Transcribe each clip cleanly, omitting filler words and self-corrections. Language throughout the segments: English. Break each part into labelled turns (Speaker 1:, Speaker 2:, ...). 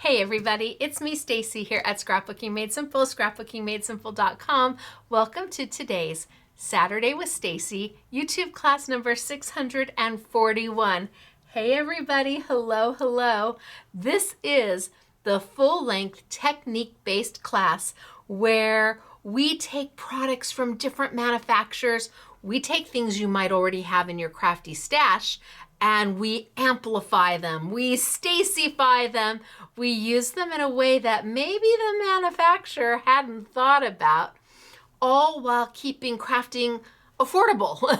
Speaker 1: Hey everybody, it's me Stacey here at Scrapbooking Made Simple, scrapbookingmadesimple.com. Welcome to today's Saturday with Stacey, YouTube class number 641. Hey everybody, hello, hello. This is the full-length technique-based class where we take products from different manufacturers. We take things you might already have in your crafty stash and we amplify them, we Staceyfy them, we use them in a way that maybe the manufacturer hadn't thought about, all while keeping crafting affordable.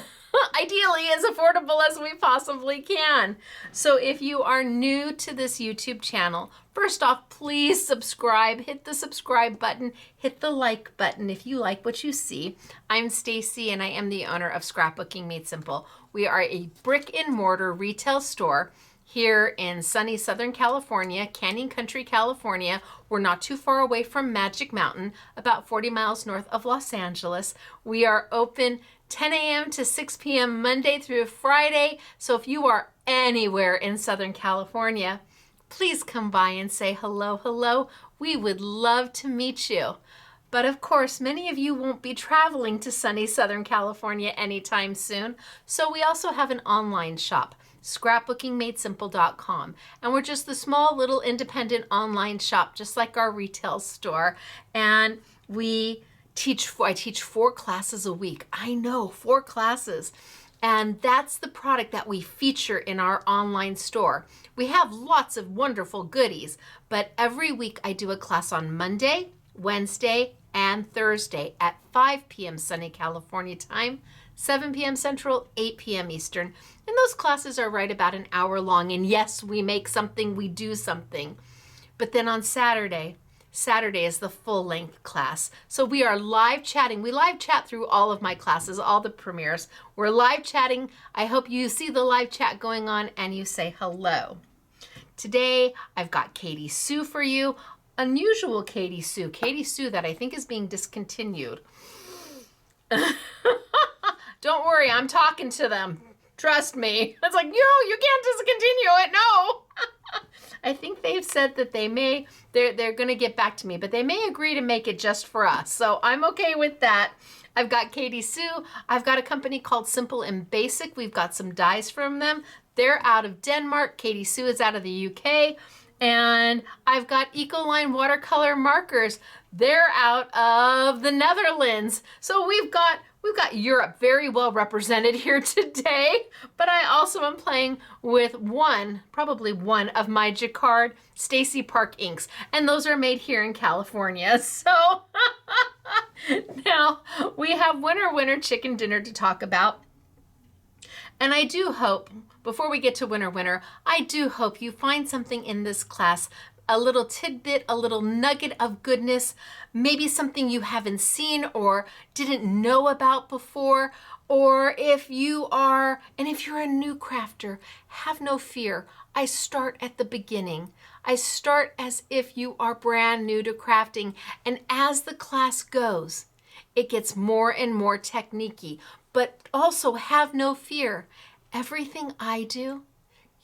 Speaker 1: Ideally as affordable as we possibly can. So if you are new to this YouTube channel, first off, please subscribe, hit the subscribe button, hit the like button if you like what you see. I'm Stacey and I am the owner of Scrapbooking Made Simple. We are a brick and mortar retail store here in sunny Southern California, Canyon Country, California. We're not too far away from Magic Mountain, about 40 miles north of Los Angeles. We are open 10 a.m. to 6 p.m. Monday through Friday. So if you are anywhere in Southern California, please come by and say hello, hello. We would love to meet you. But of course, many of you won't be traveling to sunny Southern California anytime soon. So we also have an online shop, scrapbookingmadesimple.com. And we're just the small little independent online shop, just like our retail store. And I teach 4 classes a week. I know, 4 classes. And that's the product that we feature in our online store. We have lots of wonderful goodies, but every week I do a class on Monday, Wednesday, and Thursday at 5 p.m. sunny California time, 7 p.m. Central, 8 p.m. Eastern. And those classes are right about an hour long. And yes, we make something, we do something. But then on Saturday is the full-length class. So we are live chatting. We live chat through all of my classes, all the premieres. We're live chatting. I hope you see the live chat going on and you say hello. Today, I've got Katy Sue for you. Unusual Katy Sue. Katy Sue that I think is being discontinued. Don't worry, I'm talking to them. Trust me. It's like, you can't discontinue it. No. I think they've said that they're going to get back to me, but they may agree to make it just for us. So I'm okay with that. I've got Katy Sue. I've got a company called Simple and Basic. We've got some dies from them. They're out of Denmark. Katy Sue is out of the UK. And I've got Ecoline watercolor markers. They're out of the Netherlands. So we've got Europe very well represented here today, but I also am playing with probably one of my Jacquard Stacey Park inks, and those are made here in California. So now we have winter chicken dinner to talk about. And I do hope, before we get to winter, I do hope you find something in this class, a little tidbit, a little nugget of goodness, maybe something you haven't seen or didn't know about before. Or if you're a new crafter, have no fear. I start at the beginning. I start as if you are brand new to crafting. And as the class goes, it gets more and more technique-y. But also have no fear. Everything I do,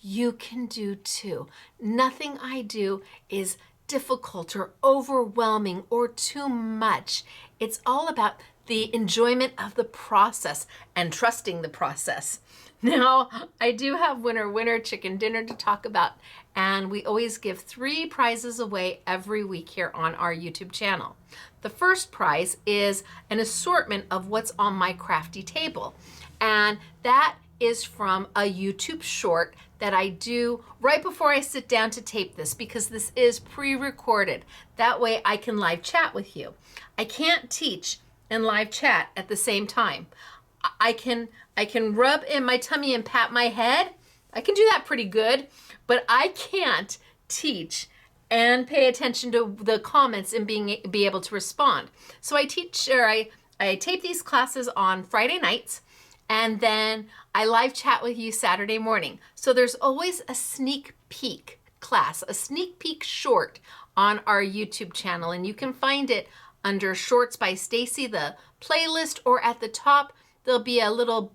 Speaker 1: you can do too. Nothing I do is difficult or overwhelming or too much. It's all about the enjoyment of the process and trusting the process. Now, I do have winter chicken dinner to talk about, and we always give 3 prizes away every week here on our YouTube channel. The first prize is an assortment of what's on my crafty table, and that is from a YouTube short that I do right before I sit down to tape this, because this is pre-recorded. That way I can live chat with you. I can't teach and live chat at the same time. I can rub in my tummy and pat my head. I can do that pretty good, but I can't teach and pay attention to the comments and be able to respond. So I tape these classes on Friday nights, and then I live chat with you Saturday morning. So there's always a sneak peek class, a sneak peek short on our YouTube channel, and you can find it under Shorts by Stacey, the playlist, or at the top there'll be a little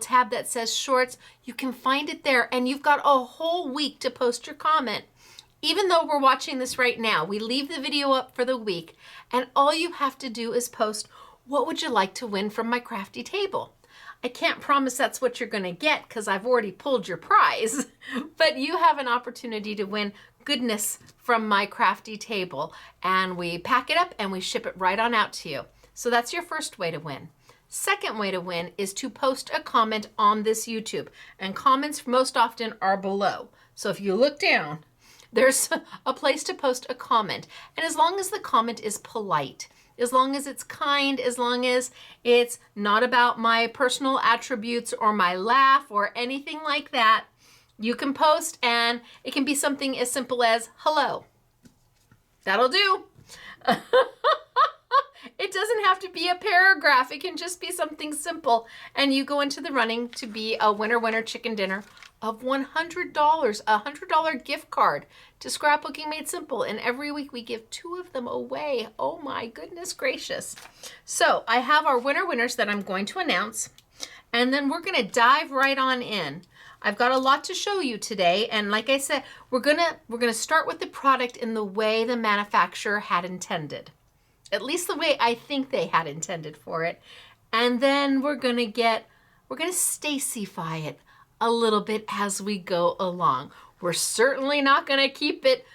Speaker 1: tab that says Shorts. You can find it there, and you've got a whole week to post your comment. Even though we're watching this right now, we leave the video up for the week, and all you have to do is post, what would you like to win from my crafty table? I can't promise that's what you're gonna get because I've already pulled your prize, but you have an opportunity to win goodness from my crafty table, and we pack it up and we ship it right on out to you. So that's your first way to win. Second way to win is to post a comment on this YouTube, and comments most often are below. So if you look down, there's a place to post a comment, and as long as the comment is polite, as long as it's kind, as long as it's not about my personal attributes or my laugh or anything like that, you can post, and it can be something as simple as hello. That'll do. It doesn't have to be a paragraph. It can just be something simple, and you go into the running to be a winner chicken dinner of $100, a $100 gift card to Scrapbooking Made Simple. And every week we give 2 of them away. Oh my goodness gracious. So I have our winners that I'm going to announce, and then we're gonna dive right on in. I've got a lot to show you today, and like I said, we're gonna start with the product in the way the manufacturer had intended. At least the way I think they had intended for it. And then we're gonna Stacey-fy it a little bit as we go along. We're certainly not gonna keep it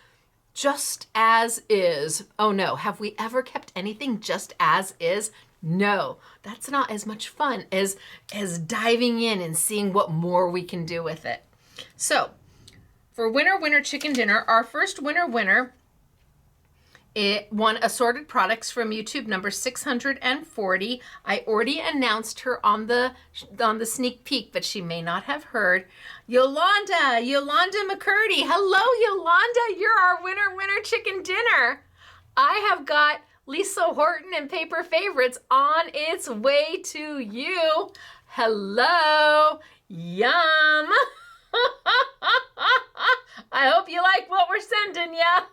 Speaker 1: just as is. Oh no, have we ever kept anything just as is? No, that's not as much fun as diving in and seeing what more we can do with it. So for winner chicken dinner, our first winner, it won assorted products from YouTube number 640. I already announced her on the sneak peek, but she may not have heard. Yolanda McCurdy. Hello, Yolanda. You're our winner chicken dinner. I have got Lisa Horton and Paper Favorites on its way to you. Hello. Yum. I hope you like what we're sending ya.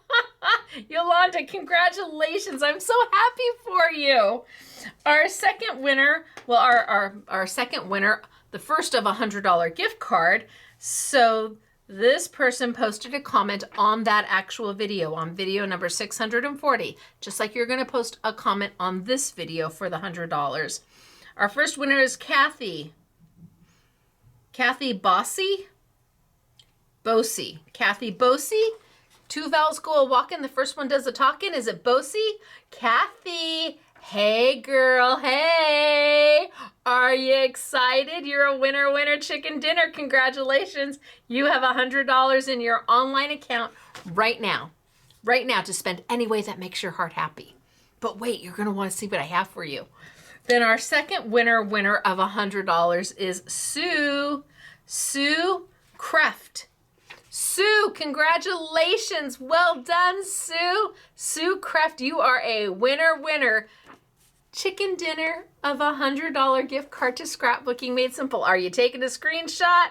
Speaker 1: Yolanda, congratulations. I'm so happy for you. Our second winner, well, our second winner, the first of a $100 gift card. So this person posted a comment on that actual video, on video number 640, just like you're going to post a comment on this video for the $100. Our first winner is Kathy Bossy. Kathy Bossy. 2 vowels go a walking. The first one does a talking. Is it Bossy? Kathy. Hey girl, hey. Are you excited? You're a winner chicken dinner. Congratulations. You have $100 in your online account right now to spend any way that makes your heart happy. But wait, you're gonna wanna see what I have for you. Then our second winner of $100 is Sue Kreft. Sue, congratulations. Well done, Sue. Sue Kreft, you are a winner. Chicken dinner of $100 gift card to Scrapbooking Made Simple. Are you taking a screenshot?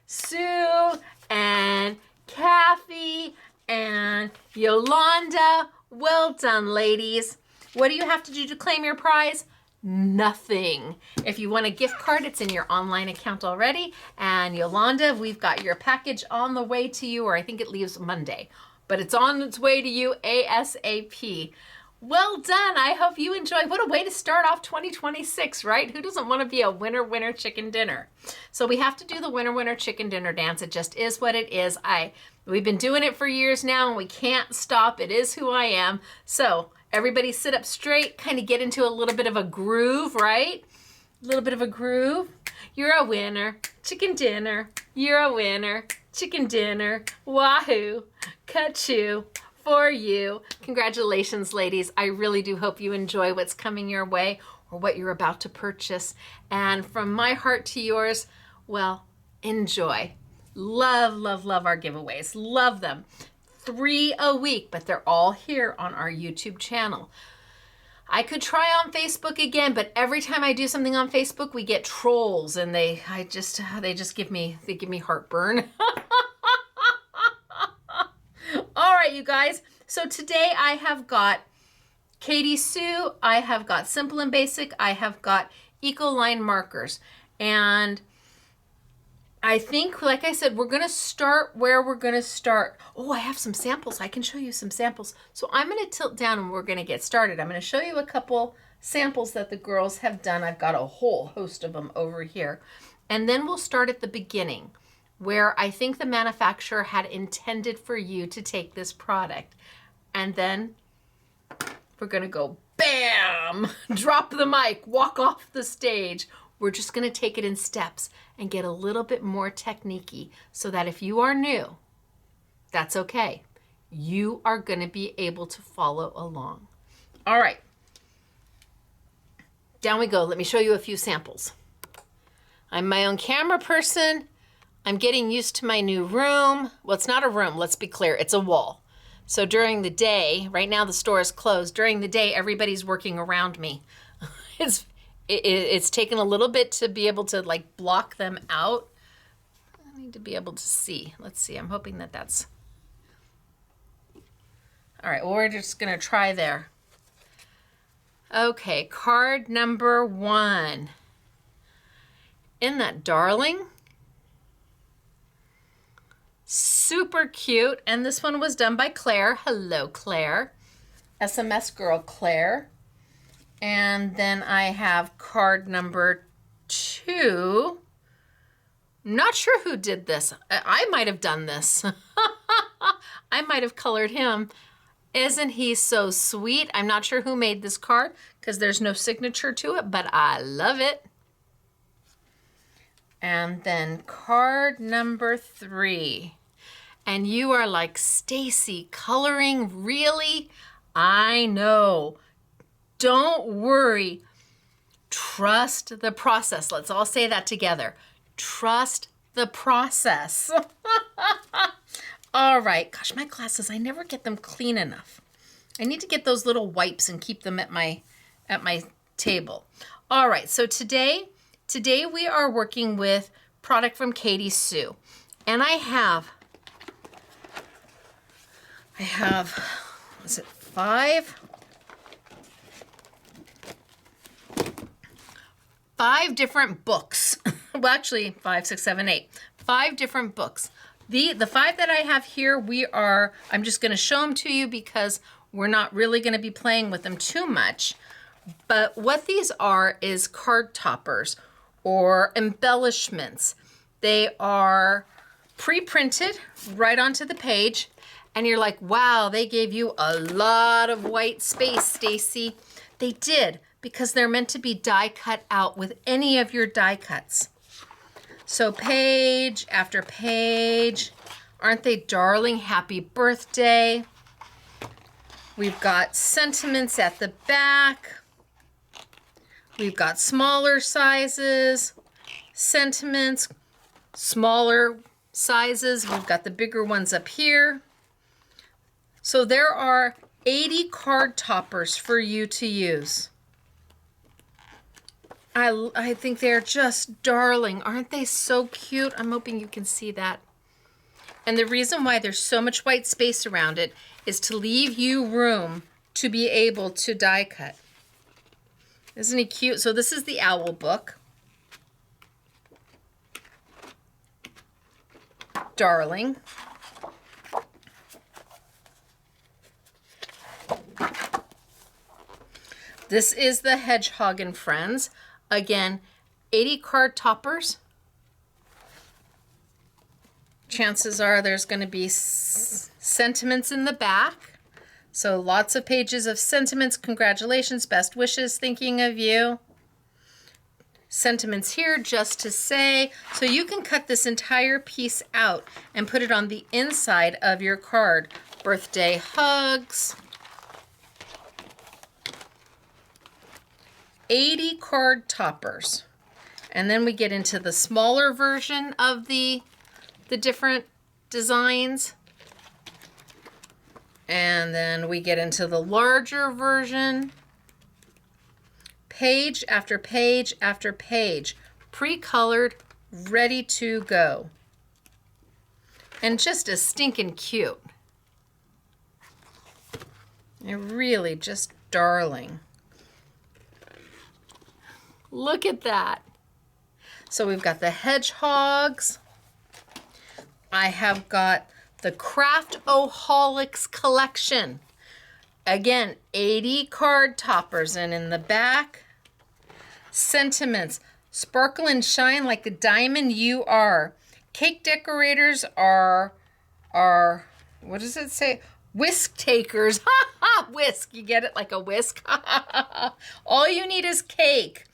Speaker 1: Sue and Kathy and Yolanda. Well done, ladies. What do you have to do to claim your prize? Nothing. If you want a gift card, it's in your online account already. And Yolanda, we've got your package on the way to you, or I think it leaves Monday, but it's on its way to you ASAP. Well done. I hope you enjoy. What a way to start off 2026, right? Who doesn't want to be a winner chicken dinner? So we have to do the winner chicken dinner dance. It just is what it is. We've been doing it for years now, and we can't stop. It is who I am. So everybody sit up straight, kind of get into a little bit of a groove, right? A little bit of a groove. You're a winner, chicken dinner. You're a winner, chicken dinner. Wahoo, ka-choo for you. Congratulations, ladies. I really do hope you enjoy what's coming your way or what you're about to purchase. And from my heart to yours, well, enjoy. Love our giveaways. Love them. 3 a week, but they're all here on our YouTube channel. I could try on Facebook again, but every time I do something on Facebook, we get trolls, and they just give me heartburn. All right, you guys. So today I have got Katy Sue, I have got Simple and Basic, I have got Ecoline markers, and I think, like I said, we're going to start where we're going to start. Oh, I have some samples. I can show you some samples. So I'm going to tilt down and we're going to get started. I'm going to show you a couple samples that the girls have done. I've got a whole host of them over here. And then we'll start at the beginning, where I think the manufacturer had intended for you to take this product. And then we're going to go bam, drop the mic, walk off the stage. We're just going to take it in steps and get a little bit more technique-y so that if you are new, that's okay. You are going to be able to follow along. All right. Down we go. Let me show you a few samples. I'm my own camera person. I'm getting used to my new room. Well, it's not a room. Let's be clear. It's a wall. So during the day, right now the store is closed. During the day, everybody's working around me. It's taken a little bit to be able to like block them out. I need to be able to see. Let's see. I'm hoping that that's... All right, well, we're just going to try there. Okay, card number 1. Isn't that darling? Super cute. And this one was done by Claire. Hello, Claire. SMS girl, Claire. And then I have card number 2. Not sure who did this. I might have done this. I might have colored him. Isn't he so sweet? I'm not sure who made this card because there's no signature to it, but I love it. And then card number 3. And you are like, Stacey, coloring? Really? I know. Don't worry. Trust the process. Let's all say that together. Trust the process. All right. Gosh, my glasses, I never get them clean enough. I need to get those little wipes and keep them at my table. All right. So today we are working with product from Katy Sue. And I have, is it 5? 5 different books. Well, actually 5, 6, 7, 8. 5 different books. The 5 that I have here, I'm just going to show them to you because we're not really going to be playing with them too much. But what these are is card toppers or embellishments. They are pre-printed right onto the page. And you're like, wow, they gave you a lot of white space, Stacey. They did, because they're meant to be die cut out with any of your die cuts. So page after page. Aren't they darling? Happy birthday. We've got sentiments at the back. We've got smaller sizes, sentiments, smaller sizes. We've got the bigger ones up here. So there are 80 card toppers for you to use. I think they're just darling. Aren't they so cute? I'm hoping you can see that. And the reason why there's so much white space around it is to leave you room to be able to die cut. Isn't he cute? So this is the owl book. Darling. This is the Hedgehog and Friends. Again, 80 card toppers. Chances are there's going to be sentiments in the back. So lots of pages of sentiments. Congratulations, best wishes, thinking of you. Sentiments here just to say. So you can cut this entire piece out and put it on the inside of your card. Birthday hugs. 80 card toppers. And then we get into the smaller version of the different designs. And then we get into the larger version. Page after page after page. Pre-colored, ready to go. And just as stinking cute. They're really just darling. Look at that. So we've got the hedgehogs. I have got the Craft-O-Holics collection. Again, 80 card toppers, and in the back, sentiments. Sparkle and shine like the diamond you are. Cake decorators are, what does it say? Whisk takers. Ha ha, whisk. You get it, like a whisk. All you need is cake.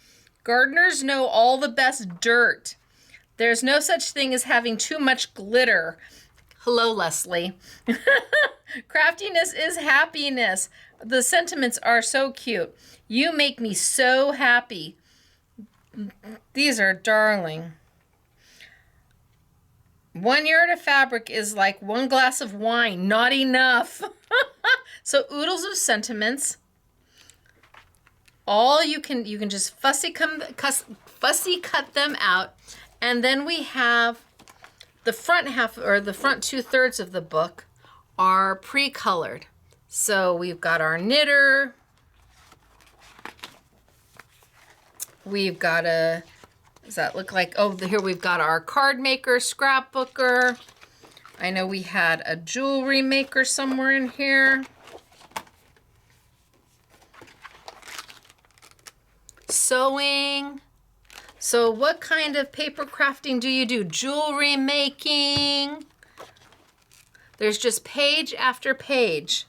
Speaker 1: Gardeners know all the best dirt. There's no such thing as having too much glitter. Hello, Leslie. Craftiness is happiness. The sentiments are so cute. You make me so happy. These are darling. 1 yard of fabric is like 1 glass of wine. Not enough. So oodles of sentiments. All you can just fussy cut them out. And then we have the front half, or the front 2/3 of the book are pre-colored. So we've got our knitter. We've got does that look like, oh, here we've got our card maker, scrapbooker. I know we had a jewelry maker somewhere in here. Sewing. So what kind of paper crafting do you do? Jewelry making. There's just page after page.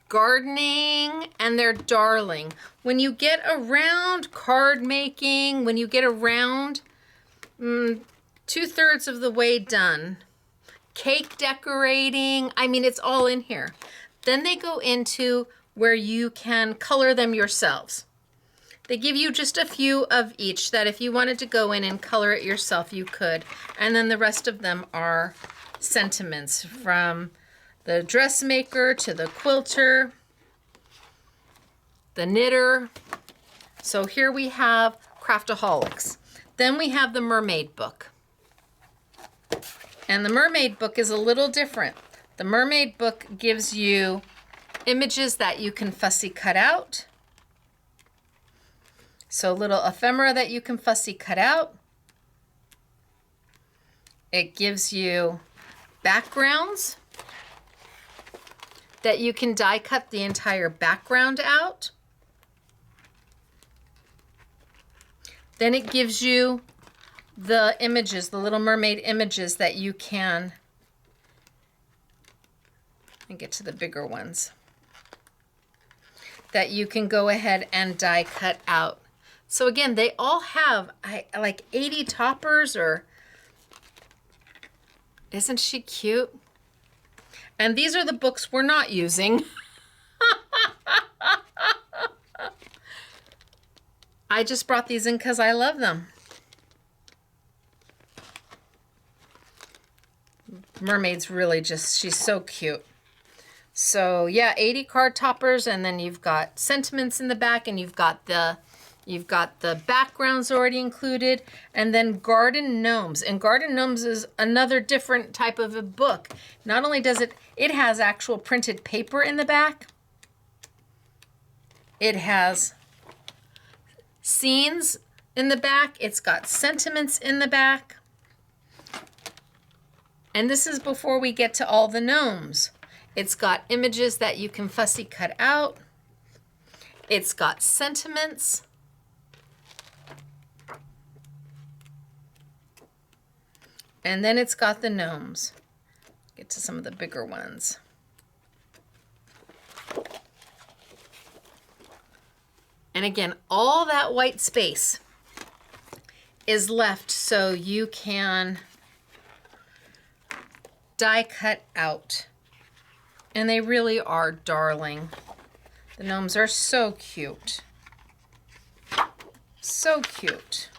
Speaker 1: Gardening, and they're darling. When you get around card making, when you get around 2/3 of the way done, cake decorating, I mean, it's all in here. Then they go into where you can color them yourselves. They give you just a few of each that if you wanted to go in and color it yourself, you could. And then the rest of them are sentiments, from the dressmaker to the quilter, the knitter. So here we have Craftaholics. Then we have the mermaid book. And the mermaid book is a little different. The mermaid book gives you images that you can fussy cut out. So little ephemera that you can fussy cut out. It gives you backgrounds that you can die cut the entire background out. Then it gives you the images, the Little Mermaid images that you can, and get to the bigger ones, that you can go ahead and die cut out. So again, they all have like 80 toppers, or isn't she cute? And these are the books we're not using. I just brought these in because I love them. Mermaid's really just, she's so cute. So yeah, 80 card toppers, and then you've got sentiments in the back, and you've got the backgrounds already included, and then Garden Gnomes. And Garden Gnomes is another different type of a book. Not only does it has actual printed paper in the back, it has scenes in the back, it's got sentiments in the back. And this is before we get to all the gnomes. It's got images that you can fussy cut out. It's got sentiments. And then it's got the gnomes. Get to some of the bigger ones. And again, all that white space is left so you can die cut out. And they really are darling. The gnomes are so cute. So cute.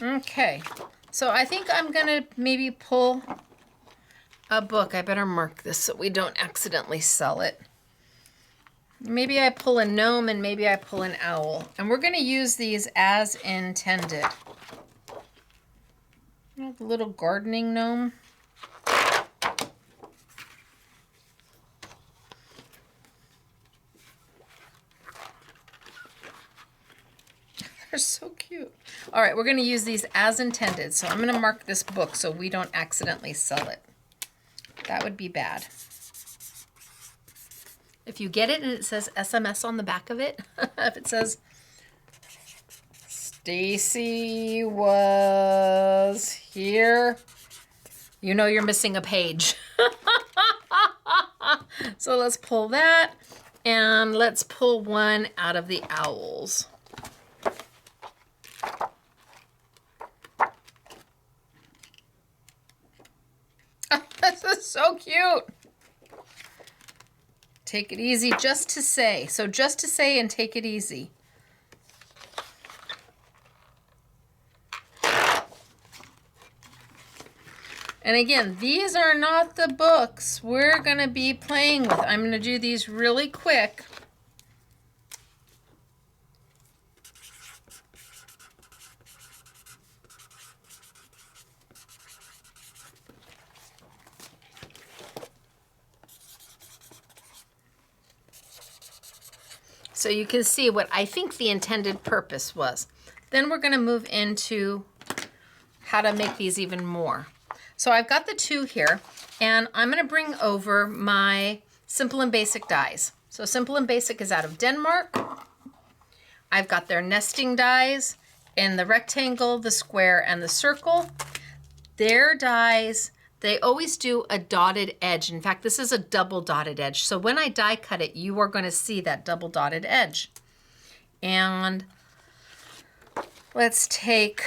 Speaker 1: Okay, so I think I'm gonna maybe pull a book. I better mark this so we don't accidentally sell it. Maybe I pull a gnome and maybe I pull an owl. And we're gonna use these as intended. The little gardening gnome. They're so cute. All right, we're going to use these as intended. So I'm going to mark this book so we don't accidentally sell it. That would be bad. If you get it and it says SMS on the back of it, if it says Stacey was here, you know you're missing a page. So let's pull that, and let's pull one out of the owls. This is so cute. Take it easy, just to say. So just to say and take it easy. And again, these are not the books we're going to be playing with. I'm going to do these really quick. So you can see what I think the intended purpose was. Then we're going to move into how to make these even more. So I've got the two here, and I'm going to bring over my Simple and Basic dies. So Simple and Basic is out of Denmark. I've got their nesting dies in the rectangle, the square, and the circle. Their dies, they always do a dotted edge. In fact, this is a double dotted edge. So when I die cut it, you are going to see that double dotted edge. And let's take...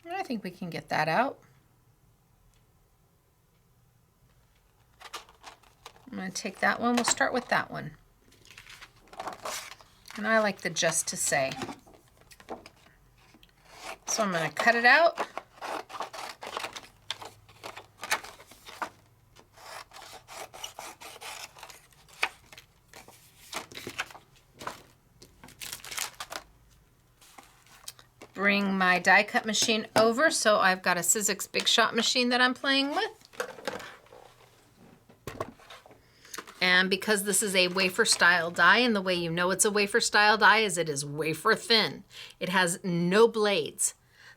Speaker 1: I think we can get that out. I'm going to take that one. We'll start with that one. And I like the just to say. So I'm going to cut it out. Bring my die cut machine over. So I've got a Sizzix Big Shot machine that I'm playing with. And because this is a wafer style die, and the way you know it's a wafer style die is it is wafer thin. It has no blades.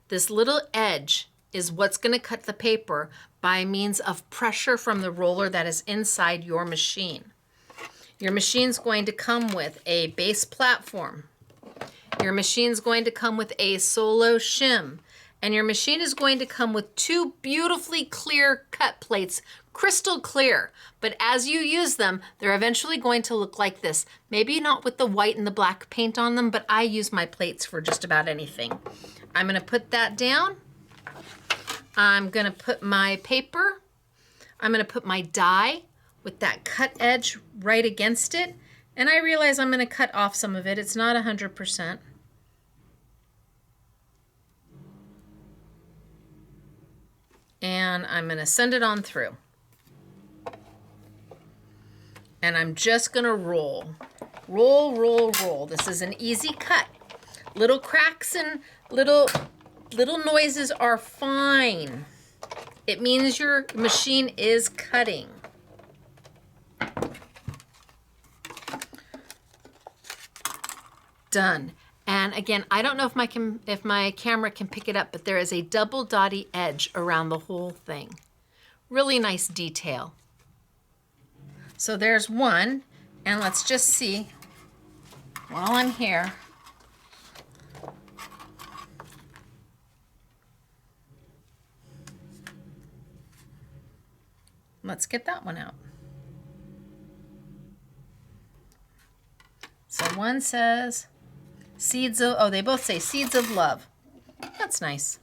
Speaker 1: This little edge is what's going to cut the paper by means of pressure from the roller that is inside your machine. Your machine's going to come with a base platform. Your machine's going to come with a solo shim. And your machine is going to come with two beautifully clear cut plates, crystal clear. But as you use them, they're eventually going to look like this. Maybe not with the white and the black paint on them, but I use my plates for just about anything. I'm going to put that down. I'm going to put my paper. I'm going to put my die with that cut edge right against it. And I realize I'm going to cut off some of it. It's not 100%. And I'm going to send it on through. And I'm just going to roll. Roll, roll, roll. This is an easy cut. Little cracks and little noises are fine. It means your machine is cutting. Done. And again, I don't know if my camera can pick it up, but there is a double dotty edge around the whole thing. Really nice detail. So there's one, and let's just see while I'm here. Let's get that one out. So one says seeds of, oh, they both say seeds of love. That's nice.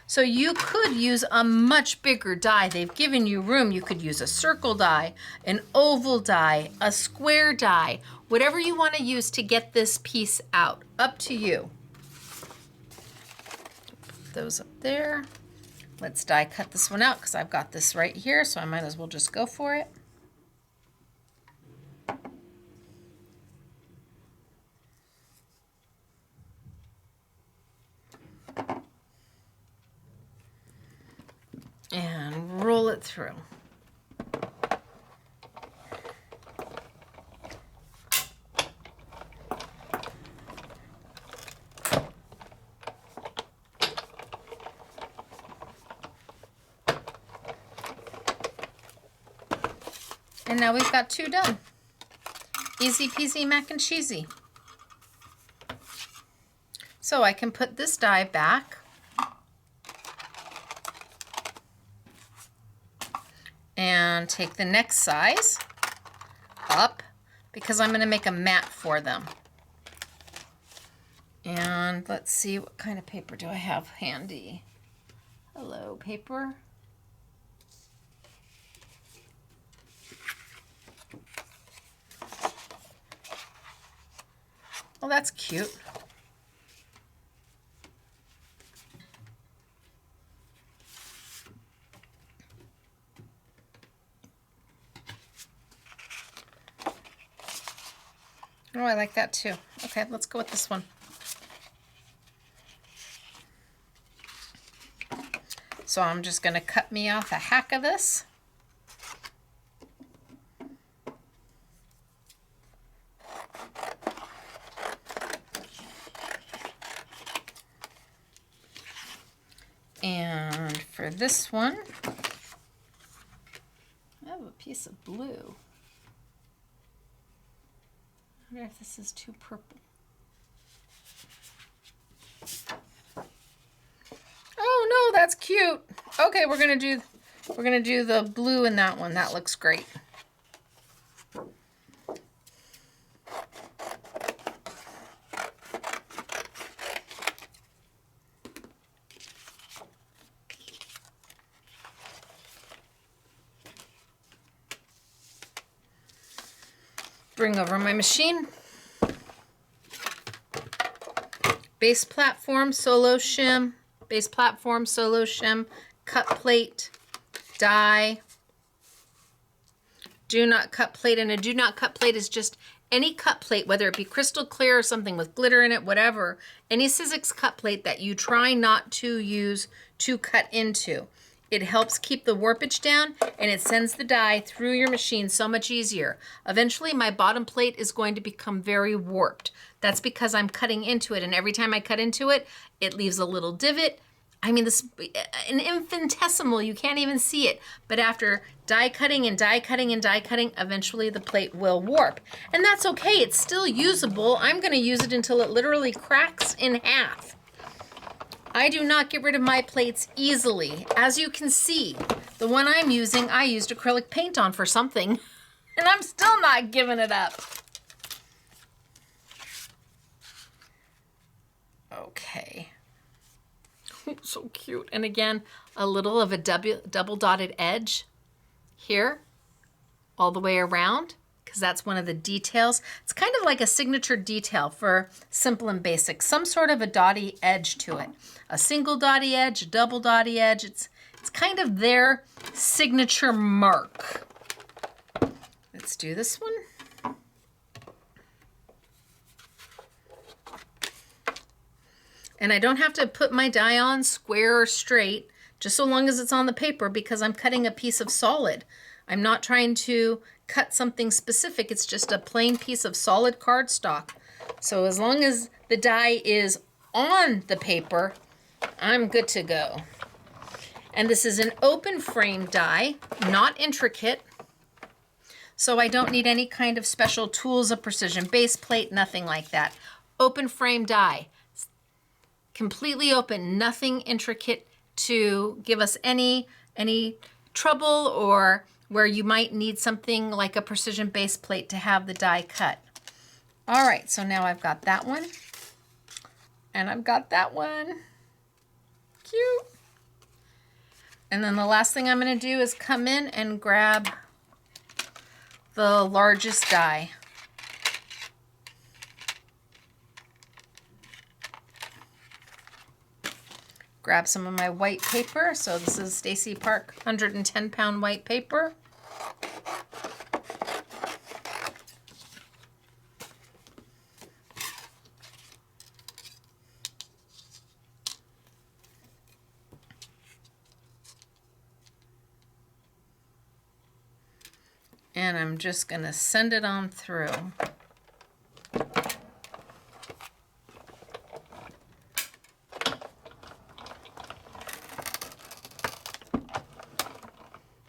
Speaker 1: So you could use a much bigger die. They've given you room. You could use a circle die, an oval die, a square die, whatever you want to use to get this piece out. Up to you. Put those up there. Let's die cut this one out because I've got this right here, so I might as well just go for it. it through. And now we've got 2 done. Easy peasy mac and cheesy. So I can put this die back. And take the next size up because I'm going to make a mat for them. And let's see, what kind of paper do I have handy? Hello, paper. Well, that's cute. Oh, I like that too. Okay, let's go with this one. So I'm just going to cut me off a hack of this. And for this one, I have a piece of blue. I wonder if this is too purple. Oh no, that's cute. Okay, we're gonna do the blue in that one. That looks great. Bring over my machine. Base platform, solo shim, base platform, solo shim, cut plate, die. Do not cut plate, and a do not cut plate is just any cut plate, whether it be crystal clear or something with glitter in it, whatever, any Sizzix cut plate that you try not to use to cut into. It helps keep the warpage down, and it sends the die through your machine so much easier. Eventually, my bottom plate is going to become very warped. That's because I'm cutting into it, and every time I cut into it, it leaves a little divot. I mean, this an infinitesimal, you can't even see it. But after die cutting and die cutting and die cutting, eventually the plate will warp. And that's okay, it's still usable. I'm gonna use it until it literally cracks in half. I do not get rid of my plates easily. As you can see, the one I'm using, I used acrylic paint on for something, and I'm still not giving it up. Okay. So cute. And again, a little of a double dotted edge here, all the way around, because that's one of the details. It's kind of like a signature detail for Simple and Basic, some sort of a dotty edge to it. A single dotty edge, a double dotty edge. It's kind of their signature mark. Let's do this one. And I don't have to put my die on square or straight, just so long as it's on the paper, because I'm cutting a piece of solid. I'm not trying to cut something specific. It's just a plain piece of solid cardstock. So as long as the die is on the paper, I'm good to go. And this is an open frame die, not intricate. So I don't need any kind of special tools of precision, base plate, nothing like that. Open frame die, completely open, nothing intricate to give us any trouble or where you might need something like a precision base plate to have the die cut. All right, so now I've got that one, and I've got that one. Cute. And then the last thing I'm going to do is come in and grab the largest die. Grab some of my white paper. So this is Stacey Park 110 pound white paper. And I'm just going to send it on through.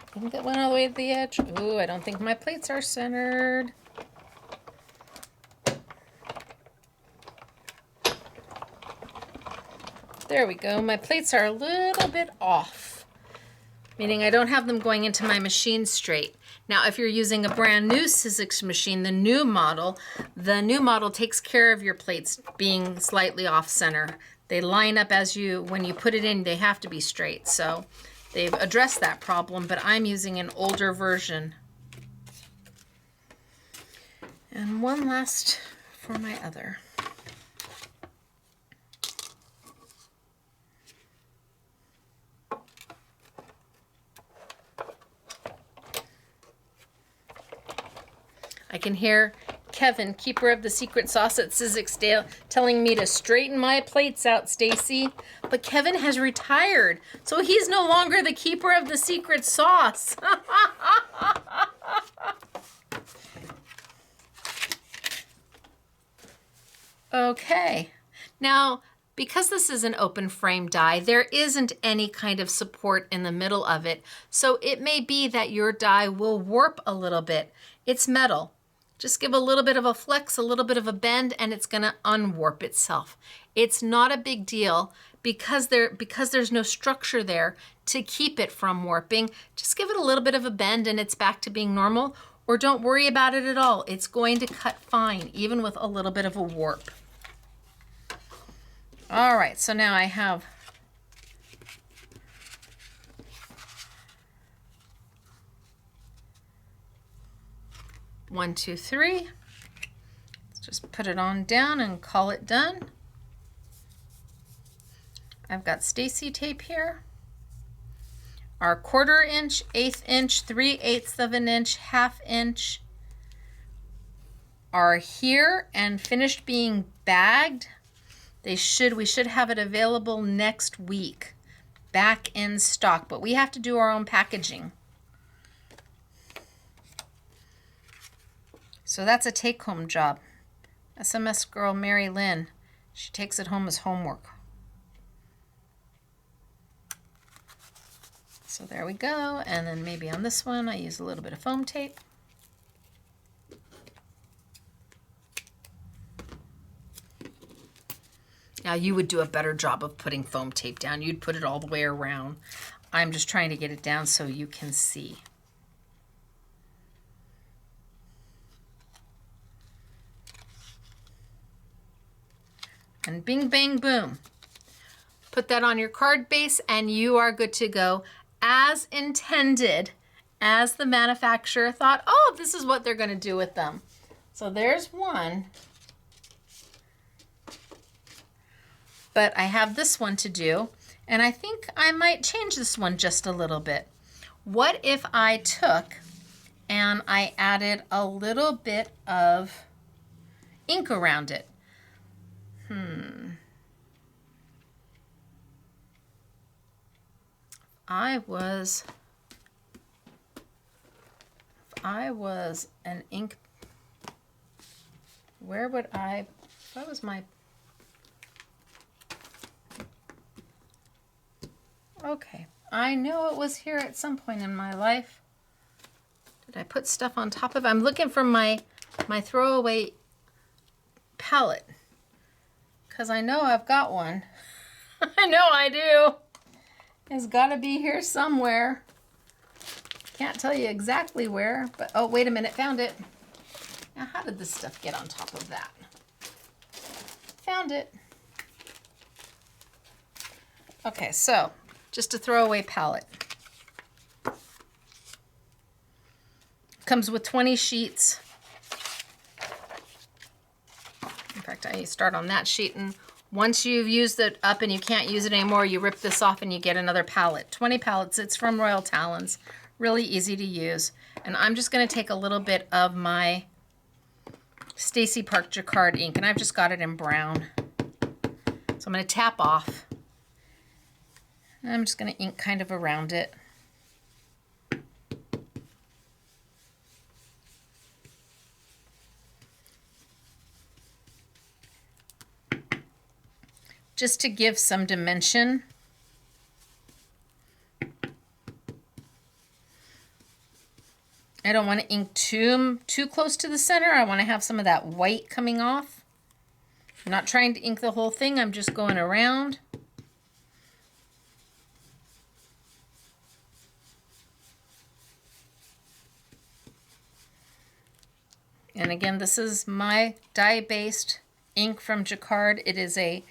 Speaker 1: I think that went all the way to the edge. Ooh, I don't think my plates are centered. There we go. My plates are a little bit off, meaning I don't have them going into my machine straight. Now, if you're using a brand new Sizzix machine, the new model takes care of your plates being slightly off center. They line up when you put it in, they have to be straight. So they've addressed that problem, but I'm using an older version. And one last for my other. I can hear Kevin, keeper of the secret sauce at Sizzix, telling me to straighten my plates out, Stacey. But Kevin has retired, so he's no longer the keeper of the secret sauce. Okay. Now, because this is an open frame die, there isn't any kind of support in the middle of it. So it may be that your die will warp a little bit. It's metal. Just give a little bit of a flex, a little bit of a bend, and it's gonna unwarp itself. It's not a big deal because there's no structure there to keep it from warping. Just give it a little bit of a bend and it's back to being normal, or don't worry about it at all. It's going to cut fine, even with a little bit of a warp. All right, so now I have one, two, three. Let's just put it on down and call it done. I've got Stacey tape here. Our 1/4 inch, 1/8 inch, 3/8 of an inch, 1/2 inch are here and finished being bagged. We should have it available next week, back in stock, but we have to do our own packaging. So that's a take-home job. SMS girl Mary Lynn, she takes it home as homework. So there we go, and then maybe on this one I use a little bit of foam tape. Now you would do a better job of putting foam tape down. You'd put it all the way around. I'm just trying to get it down so you can see. And bing, bang, boom. Put that on your card base and you are good to go, as intended, as the manufacturer thought, oh, this is what they're going to do with them. So there's one. But I have this one to do, and I think I might change this one just a little bit. What if I took and I added a little bit of ink around it? If I was an ink, where would I, if I was my, okay, I know it was here at some point in my life. Did I put stuff on top of it? I'm looking for my throwaway palette, because I know I've got one. I know I do. It's got to be here somewhere. Can't tell you exactly where, but oh, wait a minute, found it. Now, how did this stuff get on top of that? Found it. Okay, so just a throwaway palette. Comes with 20 sheets. In fact, I start on that sheet, and once you've used it up and you can't use it anymore, you rip this off and you get another palette. 20 palettes. It's from Royal Talons. Really easy to use. And I'm just going to take a little bit of my Stacey Park Jacquard ink, and I've just got it in brown. So I'm going to tap off. And I'm just going to ink kind of around it. just to give some dimension. I don't want to ink too close to the center. I want to have some of that white coming off. I'm not trying to ink the whole thing. I'm just going around. And again, this is my dye-based ink from Jacquard. It is a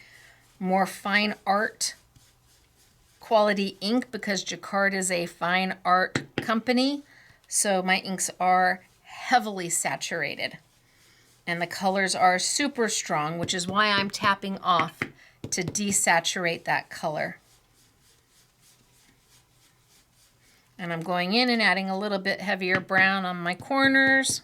Speaker 1: more fine art quality ink because Jacquard is a fine art company. So my inks are heavily saturated. And the colors are super strong, which is why I'm tapping off to desaturate that color. And I'm going in and adding a little bit heavier brown on my corners.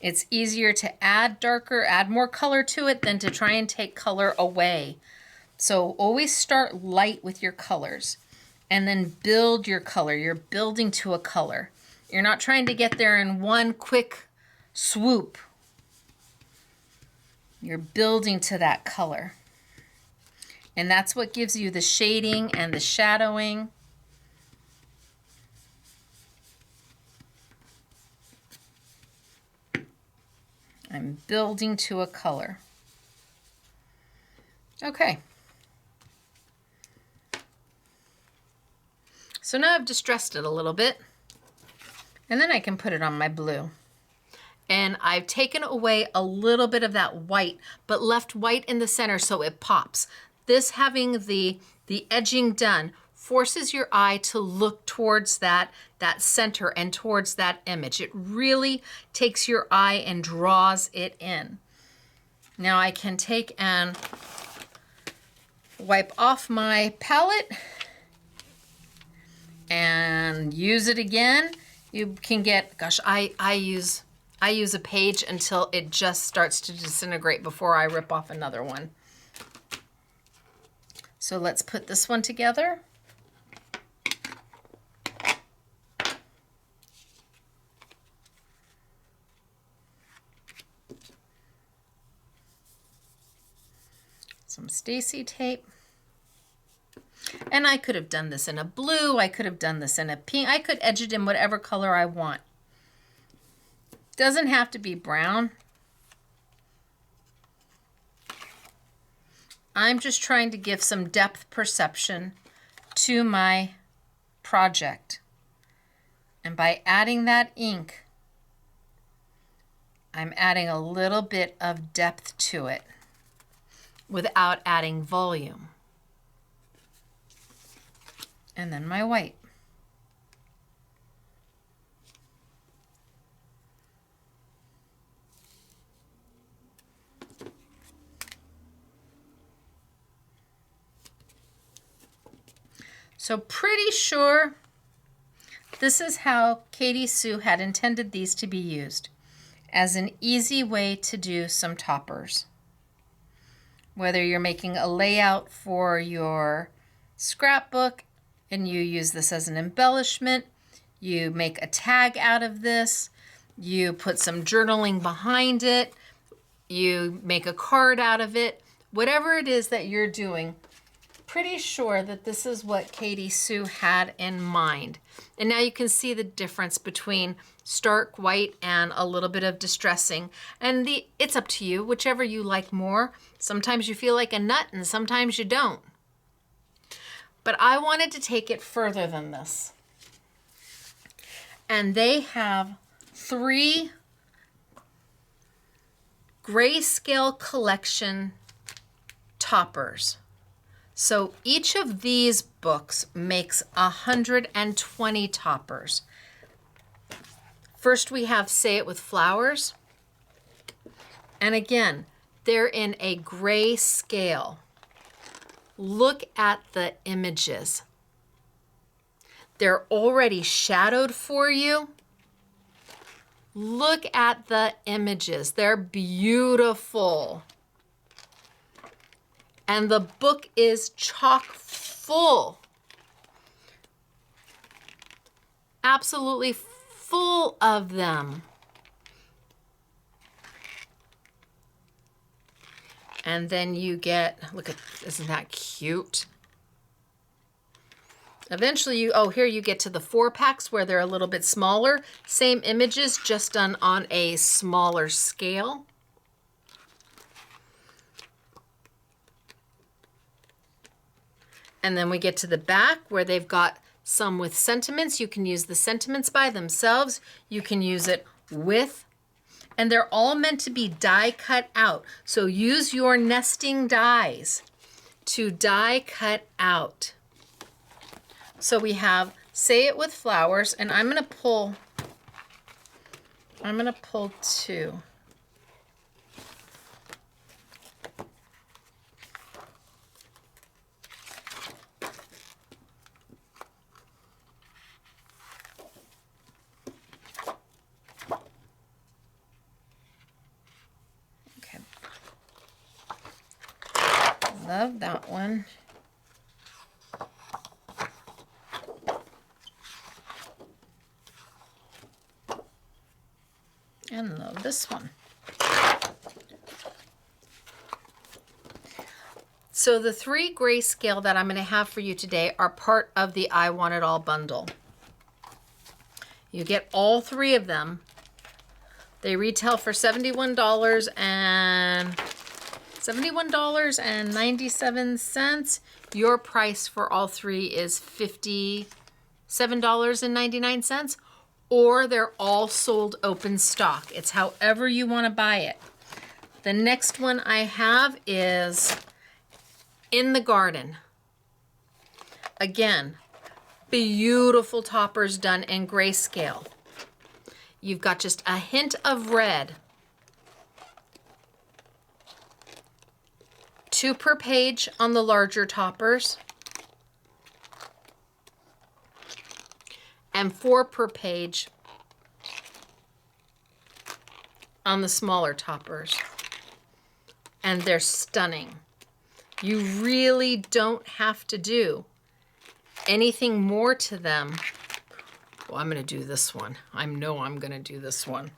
Speaker 1: It's easier to add more color to it than to try and take color away. So always start light with your colors and then build your color. You're building to a color. You're not trying to get there in one quick swoop. You're building to that color. And that's what gives you the shading and the shadowing. I'm building to a color. Okay. So now I've distressed it a little bit, and then I can put it on my blue. And I've taken away a little bit of that white, but left white in the center so it pops. This having the edging done forces your eye to look towards that center and towards that image. It really takes your eye and draws it in. Now I can take and wipe off my palette and use it again. You can get, gosh, I use a page until it just starts to disintegrate before I rip off another one. So let's put this one together. Some Stacey tape. And I could have done this in a blue, I could have done this in a pink, I could edge it in whatever color I want. Doesn't have to be brown. I'm just trying to give some depth perception to my project. And by adding that ink, I'm adding a little bit of depth to it without adding volume. And then my white. So pretty sure this is how Katy Sue had intended these to be used, as an easy way to do some toppers. Whether you're making a layout for your scrapbook and you use this as an embellishment, you make a tag out of this, you put some journaling behind it, you make a card out of it, whatever it is that you're doing, pretty sure that this is what Katy Sue had in mind. And now you can see the difference between stark white and a little bit of distressing. And it's up to you, whichever you like more. Sometimes you feel like a nut and sometimes you don't. But I wanted to take it further than this. And they have 3 Greyscale collection toppers. So each of these books makes 120 toppers. First we have Say It With Flowers. And again, they're in a gray scale. Look at the images. They're already shadowed for you. Look at the images. They're beautiful. And the book is chock full. Absolutely full of them. And then you get, look at, isn't that cute? Eventually you, oh, here you get to the 4-packs where they're a little bit smaller. Same images, just done on a smaller scale. And then we get to the back where they've got some with sentiments. You can use the sentiments by themselves. You can use it with, and they're all meant to be die cut out. So use your nesting dies to die cut out. So we have Say It With Flowers, and I'm gonna pull 2. Okay. Love that one. And love this one. So the 3 Greyscale that I'm going to have for you today are part of the I Want It All bundle. You get all 3 of them. They retail for $71.97. Your price for all 3 is $57.99. Or they're all sold open stock. It's however you want to buy it. The next one I have is In the Garden. Again, beautiful toppers done in Greyscale. You've got just a hint of red. 2 per page on the larger toppers. And 4 per page on the smaller toppers. And they're stunning. You really don't have to do anything more to them. Well, I'm going to do this one. I know I'm going to do this one.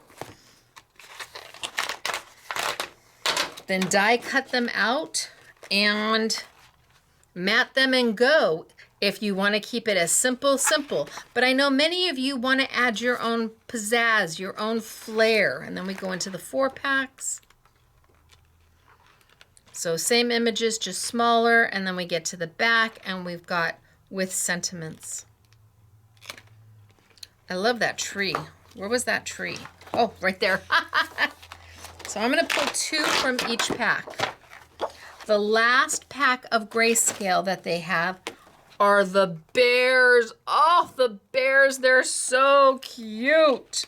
Speaker 1: Then die cut them out and mat them and go. If you want to keep it as simple. But I know many of you want to add your own pizzazz, your own flair. And then we go into the 4-packs. So same images, just smaller. And then we get to the back and we've got with sentiments. I love that tree. Where was that tree? Oh, right there. So I'm going to pull 2 from each pack. The last pack of Greyscale that they have are the bears. Oh, the bears, they're so cute.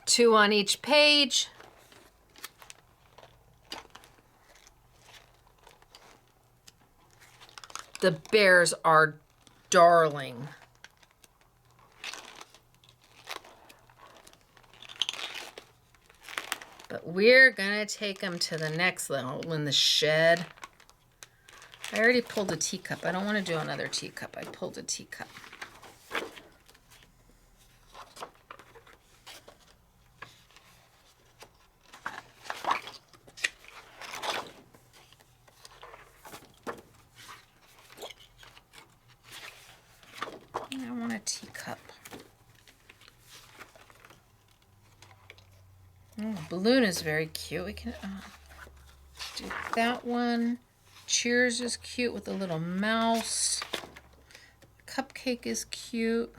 Speaker 1: Two on each page. The bears are darling. But we're gonna take them to the next level in the shed. I already pulled a teacup. I don't want to do another teacup. I pulled a teacup. I want a teacup. Oh, the balloon is very cute. We can do that one. Cheers is cute with a little mouse. Cupcake is cute.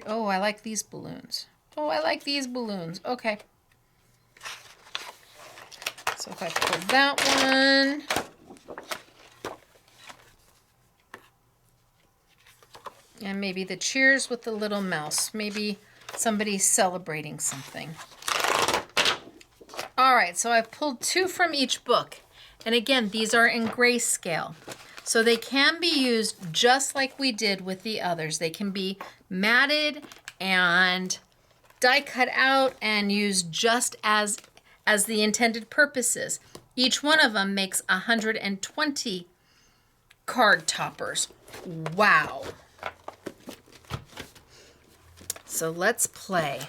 Speaker 1: Oh, I like these balloons. Oh, I like these balloons. Okay. So if I pull that one. And maybe the cheers with the little mouse. Maybe somebody's celebrating something. All right, so I've pulled 2 from each book. And again, these are in Greyscale. So they can be used just like we did with the others. They can be matted and die cut out and used just as the intended purposes. Each one of them makes 120 card toppers. Wow. So let's play.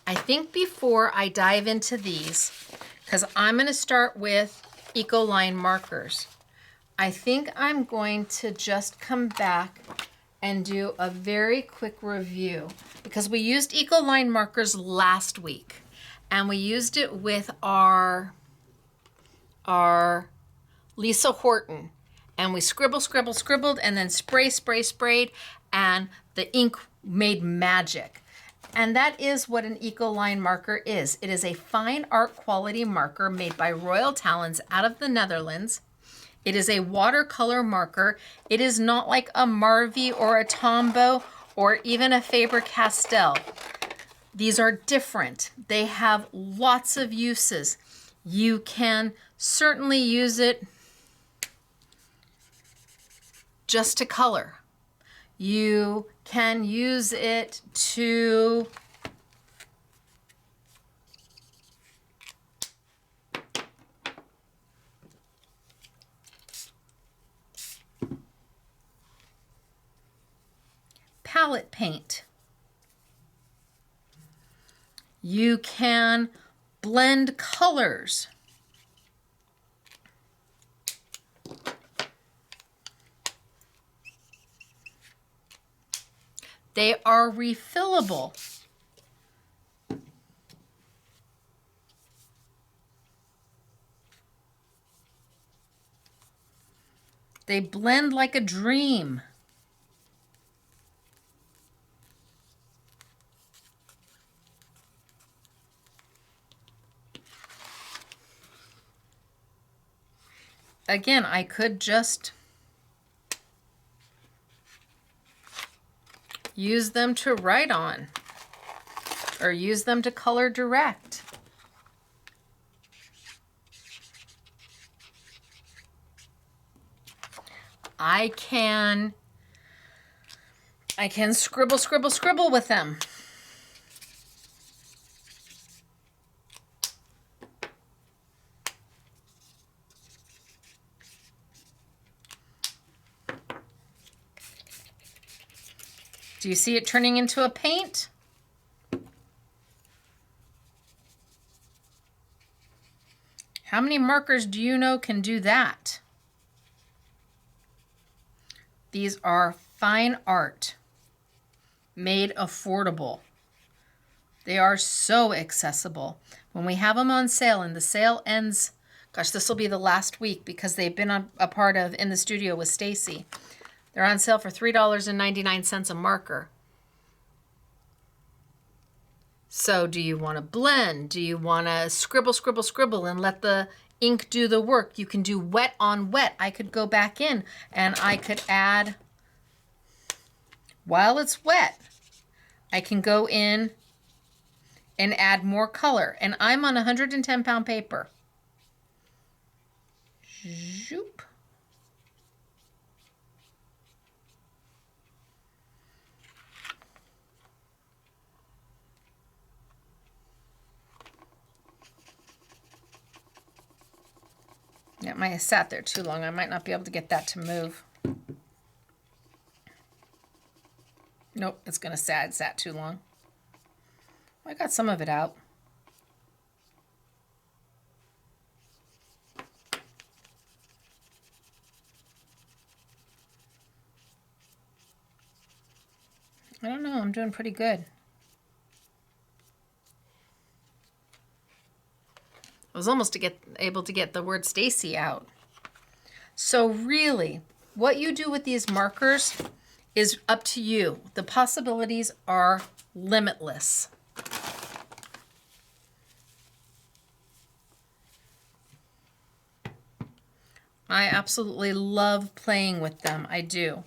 Speaker 1: I think before I dive into these, because I'm going to start with Ecoline markers, I think I'm going to just come back and do a very quick review, because we used Ecoline markers last week, and we used it with our Lisa Horton, and we scribbled, and then sprayed, and the ink made magic. And that is what an Ecoline marker is. It is a fine art quality marker made by Royal Talens out of the Netherlands. It is a watercolor marker. It is not like a Marvy or a Tombow or even a Faber-Castell. These are different. They have lots of uses. You can certainly use it just to color. You can use it to palette paint. You can blend colors. They are refillable. They blend like a dream. Again, I could just use them to write on, or use them to color direct. I can scribble with them. Do you see it turning into a paint? How many markers do you know can do that? These are fine art, made affordable. They are so accessible. When we have them on sale, and the sale ends, gosh, this will be the last week because they've been a part of In the Studio with Stacey. They're on sale for $3.99 a marker. So do you want to blend? Do you want to scribble and let the ink do the work? You can do wet on wet. I could go back in and I could add, while it's wet, I can go in and add more color. And I'm on 110-pound paper. Zoop. It might have sat there too long. I might not be able to get that to move. Nope, it's going to sat too long. I got some of it out. I don't know. I'm doing pretty good. I was almost able to get the word Stacey out. So really, what you do with these markers is up to you. The possibilities are limitless. I absolutely love playing with them. I do.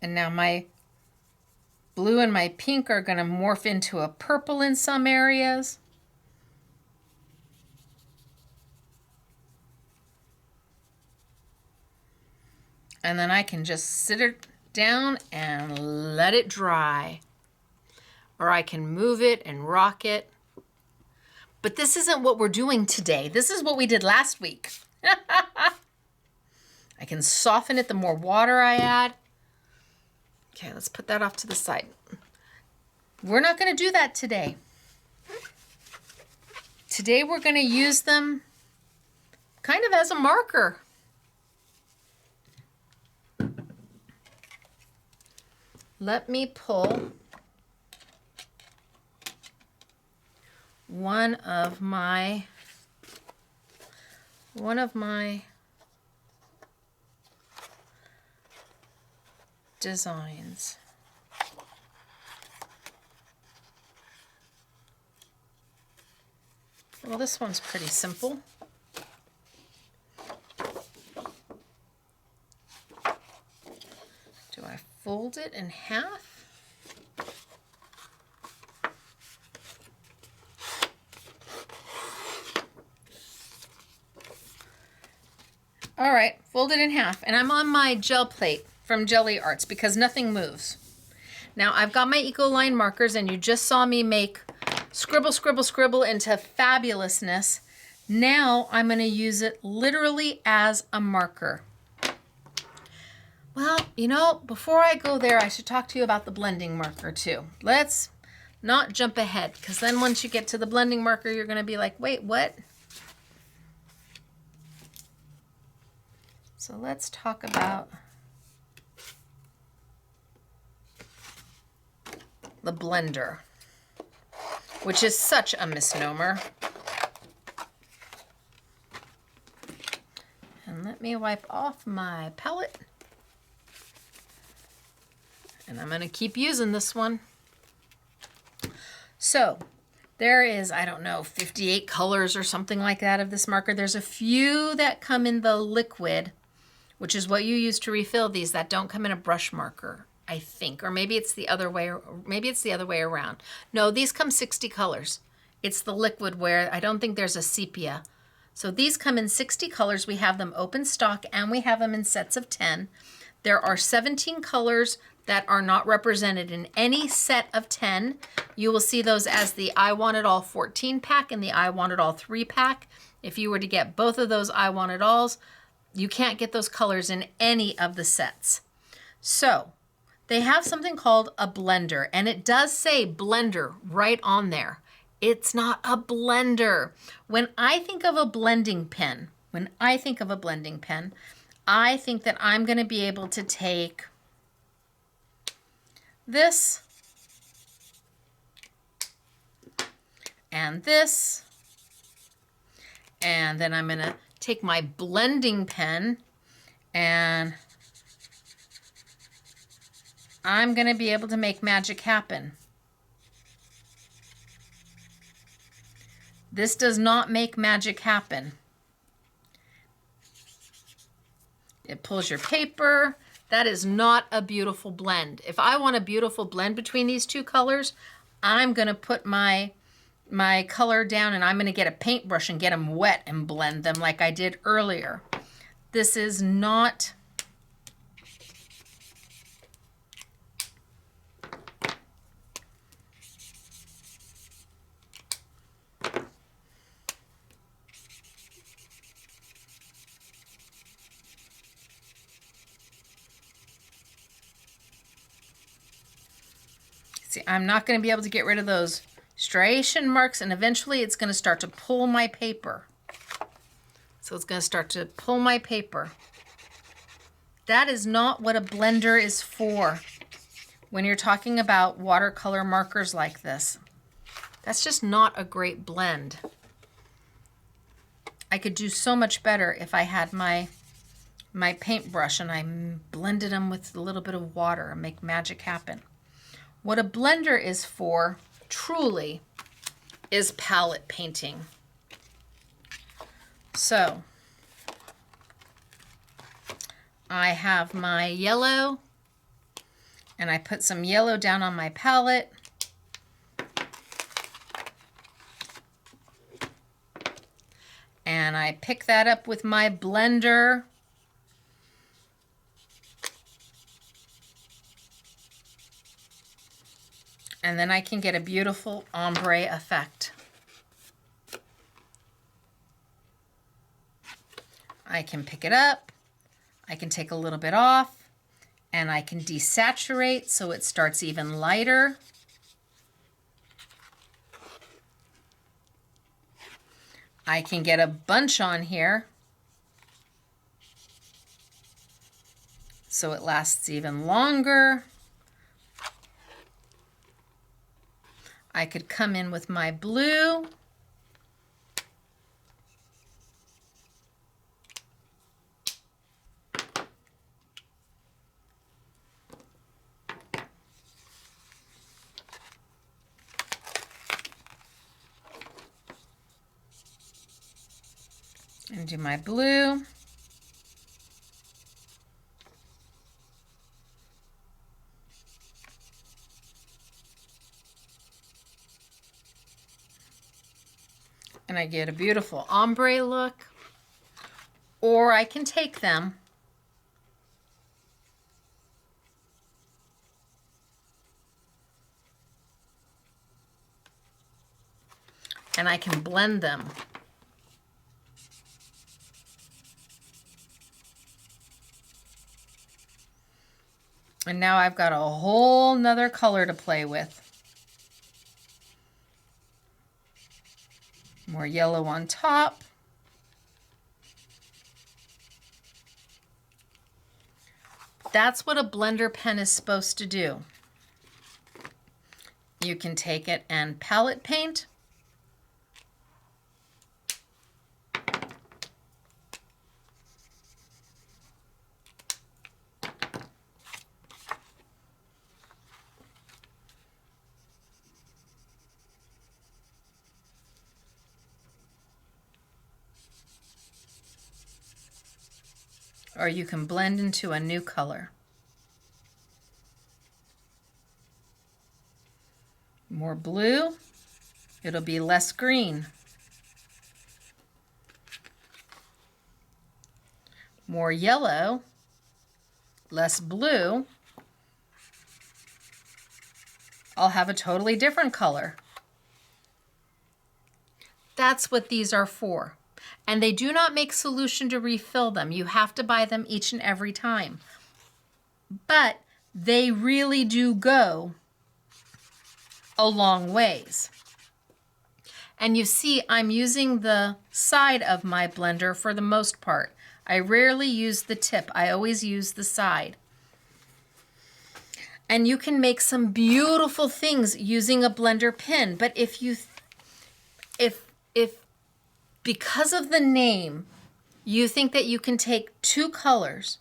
Speaker 1: And now my blue and my pink are going to morph into a purple in some areas. And then I can just sit it down and let it dry. Or I can move it and rock it. But this isn't what we're doing today. This is what we did last week. I can soften it the more water I add. Okay, let's put that off to the side. We're not going to do that today. Today we're going to use them kind of as a marker. Let me pull one of my designs. Well, this one's pretty simple. Do I fold it in half? All right, fold it in half. And I'm on my gel plate from Jelly Arts because nothing moves. Now I've got my Ecoline markers and you just saw me make scribble, scribble, scribble into fabulousness. Now I'm going to use it literally as a marker. Well, you know, before I go there, I should talk to you about the blending marker too. Let's not jump ahead because then once you get to the blending marker, you're going to be like, wait, what? So let's talk about the blender, which is such a misnomer. And let me wipe off my palette. And I'm going to keep using this one. So there is, I don't know, 58 colors or something like that of this marker. There's a few that come in the liquid, which is what you use to refill these, that don't come in a brush marker, I think. Or maybe it's the other way, around. No, these come 60 colors. It's the liquid where I don't think there's a sepia. So these come in 60 colors. We have them open stock and we have them in sets of 10. There are 17 colors that are not represented in any set of 10. You will see those as the I Want It All 14 pack and the I Want It All 3 pack. If you were to get both of those I Want It Alls, you can't get those colors in any of the sets. So they have something called a blender, and it does say blender right on there. It's not a blender. When I think of a blending pen, I think that I'm going to be able to take this and this, and then I'm going to take my blending pen and I'm going to be able to make magic happen. This does not make magic happen. It pulls your paper. That is not a beautiful blend. If I want a beautiful blend between these two colors, I'm going to put my color down and I'm going to get a paintbrush and get them wet and blend them like I did earlier. This is not see, I'm not going to be able to get rid of those striation marks, and eventually it's going to start to pull my paper. So it's going to start to pull my paper. That is not what a blender is for when you're talking about watercolor markers like this. That's just not a great blend. I could do so much better if I had my paintbrush and I blended them with a little bit of water and make magic happen. What a blender is for, truly, is palette painting. So I have my yellow And I put some yellow down on my palette. And I pick that up with my blender. And then I can get a beautiful ombre effect. I can pick it up, I can take a little bit off, and I can desaturate so it starts even lighter. I can get a bunch on here so it lasts even longer. I could come in with my blue. And do my blue. And I get a beautiful ombre look. Or I can take them and I can blend them. And now I've got a whole nother color to play with. More yellow on top. That's what a blender pen is supposed to do. You can take it and palette paint. Or you can blend into a new color. More blue, it'll be less green. More yellow, less blue. I'll have a totally different color. That's what these are for. And they do not make solution to refill them. You have to buy them each and every time. But they really do go a long ways. And you see, I'm using the side of my blender for the most part. I rarely use the tip. I always use the side. And you can make some beautiful things using a blender pen. But if because of the name, you think that you can take two colors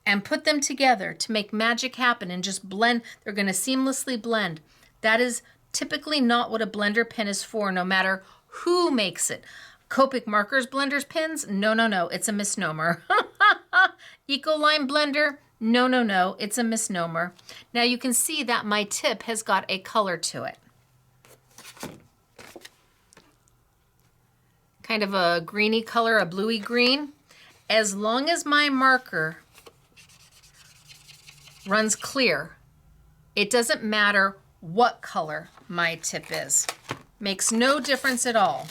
Speaker 1: and put them together to make magic happen and just blend, they're going to seamlessly blend. That is typically not what a blender pen is for, no matter who makes it. Copic markers, blenders, pens? No, no, no, it's a misnomer. Ecoline blender? No, no, no, it's a misnomer. Now you can see that my tip has got a color to it. Kind of a greeny color, a bluey green. As long as my marker runs clear, it doesn't matter what color my tip is. Makes no difference at all.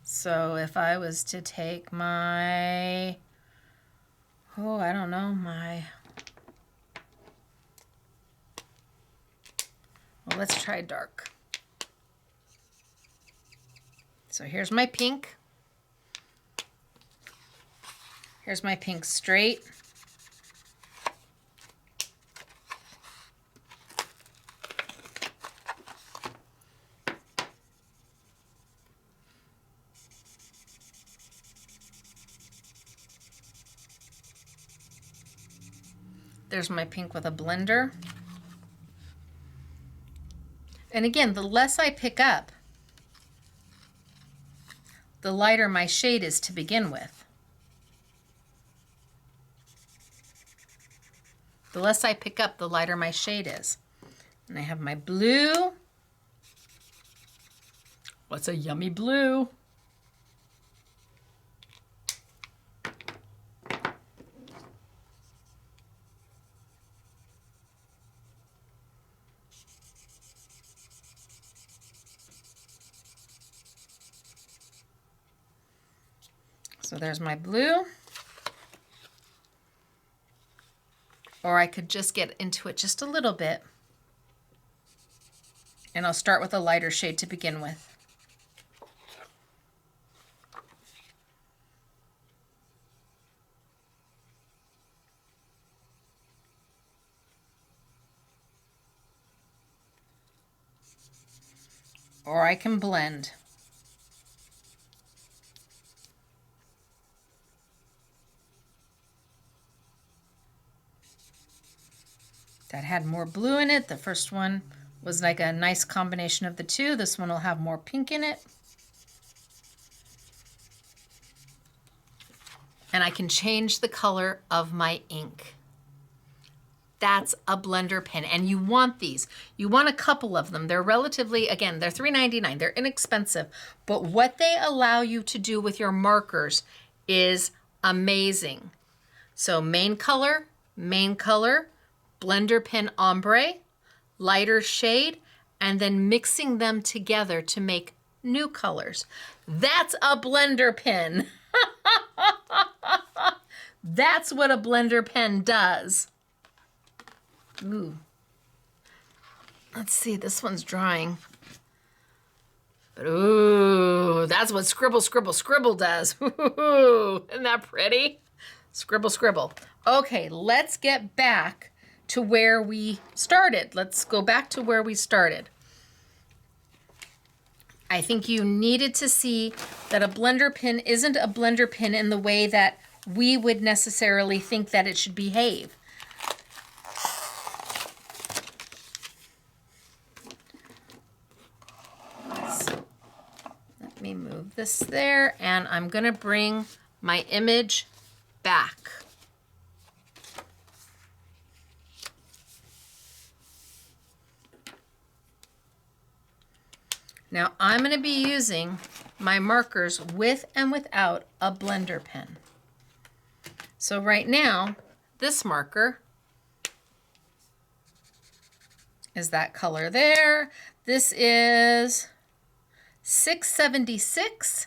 Speaker 1: So if I was to take my, I don't know, well, let's try dark. So here's my pink. Here's my pink straight. There's my pink with a blender. And again, the less I pick up, the lighter my shade is to begin with. The less I pick up, the lighter my shade is. And I have my blue. What's a yummy blue? So there's my blue. Or I could just get into it just a little bit. And I'll start with a lighter shade to begin with. Or I can blend. That had more blue in it. The first one was like a nice combination of the two. This one will have more pink in it. And I can change the color of my ink. That's a blender pen, and you want these. You want a couple of them. They're relatively, again, they're $3.99. They're inexpensive, but what they allow you to do with your markers is amazing. So main color, blender pen ombre, lighter shade, and then mixing them together to make new colors. That's a blender pen. That's what a blender pen does. Ooh. Let's see, this one's drying. But ooh, that's what scribble, scribble, scribble does. Ooh, isn't that pretty? Scribble, scribble. Okay, let's get back to where we started. Let's go back to where we started. I think you needed to see that a blender pen isn't a blender pen in the way that we would necessarily think that it should behave. So, let me move this there, and I'm gonna bring my image back. Now I'm going to be using my markers with and without a blender pen. So right now, this marker is that color there. This is 676.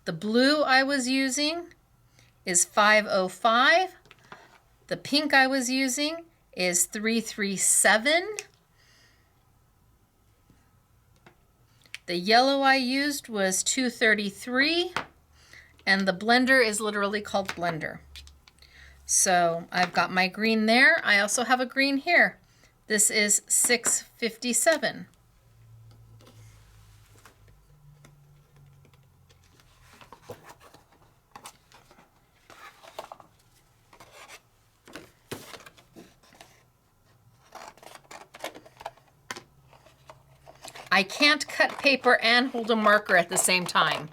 Speaker 1: The blue I was using is 505. The pink I was using is 337. The yellow I used was 233, and the blender is literally called Blender. So I've got my green there. I also have a green here. This is 657. I can't cut paper and hold a marker at the same time.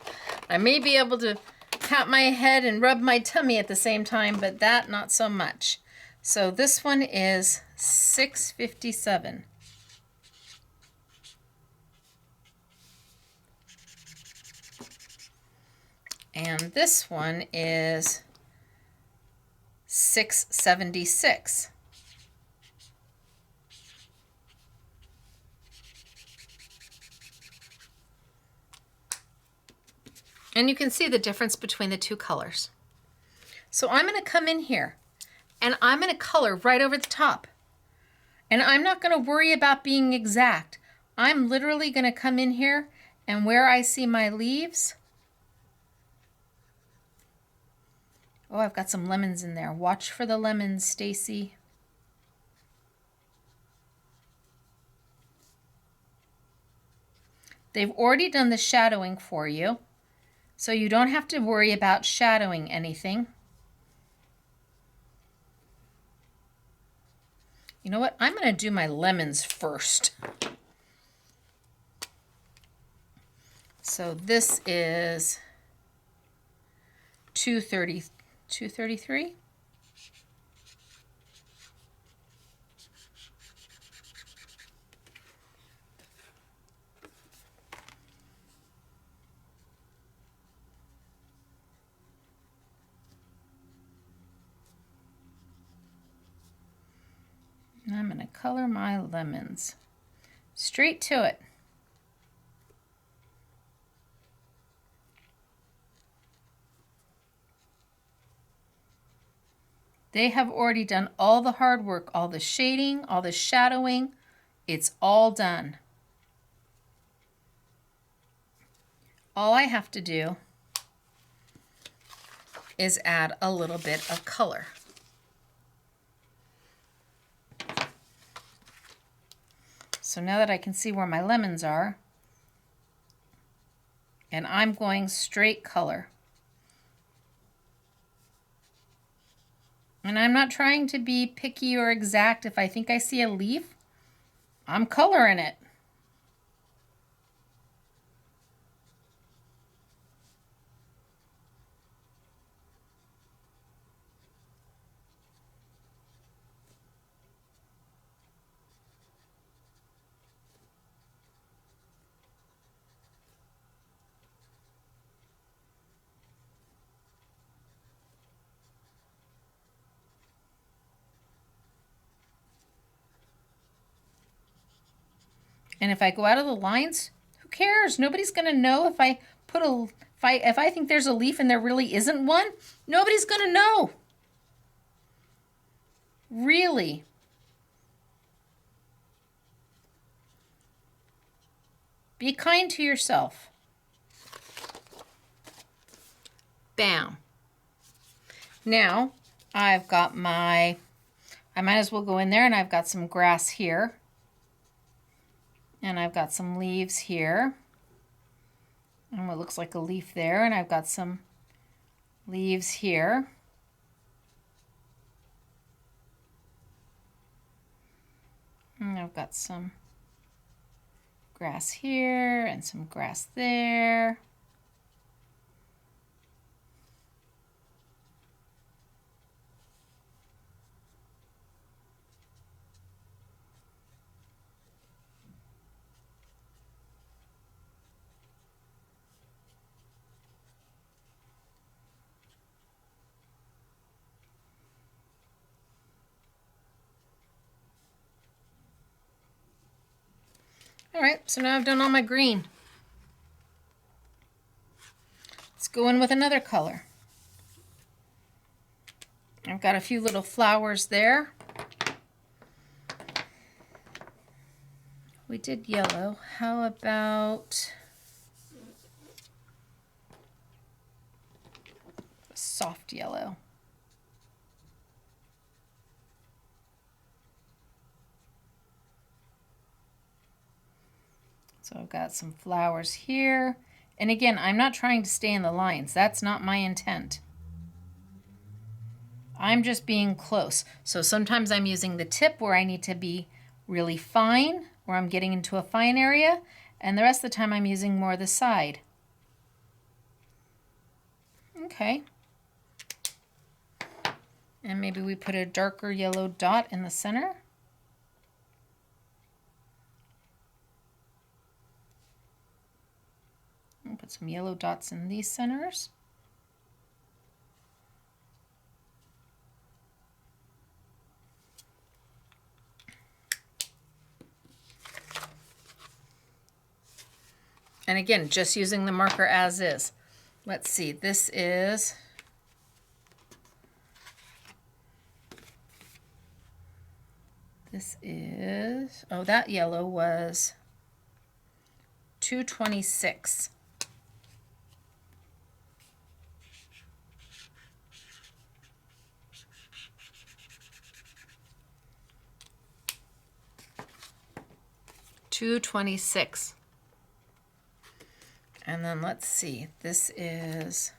Speaker 1: I may be able to pat my head and rub my tummy at the same time, but that not so much. So this one is 657. And this one is 676. And you can see the difference between the two colors. So I'm going to come in here and I'm going to color right over the top. And I'm not going to worry about being exact. I'm literally going to come in here, and where I see my leaves, oh, I've got some lemons in there. Watch for the lemons, Stacey. They've already done the shadowing for you, so you don't have to worry about shadowing anything. You know what? I'm going to do my lemons first. So this is 233. I'm going to color my lemons. Straight to it. They have already done all the hard work, all the shading, all the shadowing. It's all done. All I have to do is add a little bit of color. So now that I can see where my lemons are, and I'm going straight color. And I'm not trying to be picky or exact. If I think I see a leaf, I'm coloring it. And if I go out of the lines, who cares? Nobody's going to know if I put a if I think there's a leaf and there really isn't one. Nobody's going to know. Really. Be kind to yourself. Bam. Now I've got I might as well go in there, and I've got some grass here. And I've got some leaves here. And what looks like a leaf there. And I've got some leaves here. And I've got some grass here and some grass there. All right, so now I've done all my green. Let's go in with another color. I've got a few little flowers there. We did yellow. How about a soft yellow? So I've got some flowers here. And again, I'm not trying to stay in the lines. That's not my intent. I'm just being close. So sometimes I'm using the tip where I need to be really fine, where I'm getting into a fine area, and the rest of the time I'm using more the side. Okay. And maybe we put a darker yellow dot in the center. I'll put some yellow dots in these centers. And again, just using the marker as is. Let's see, this is oh, that yellow was 226. $226. And then let's see, this is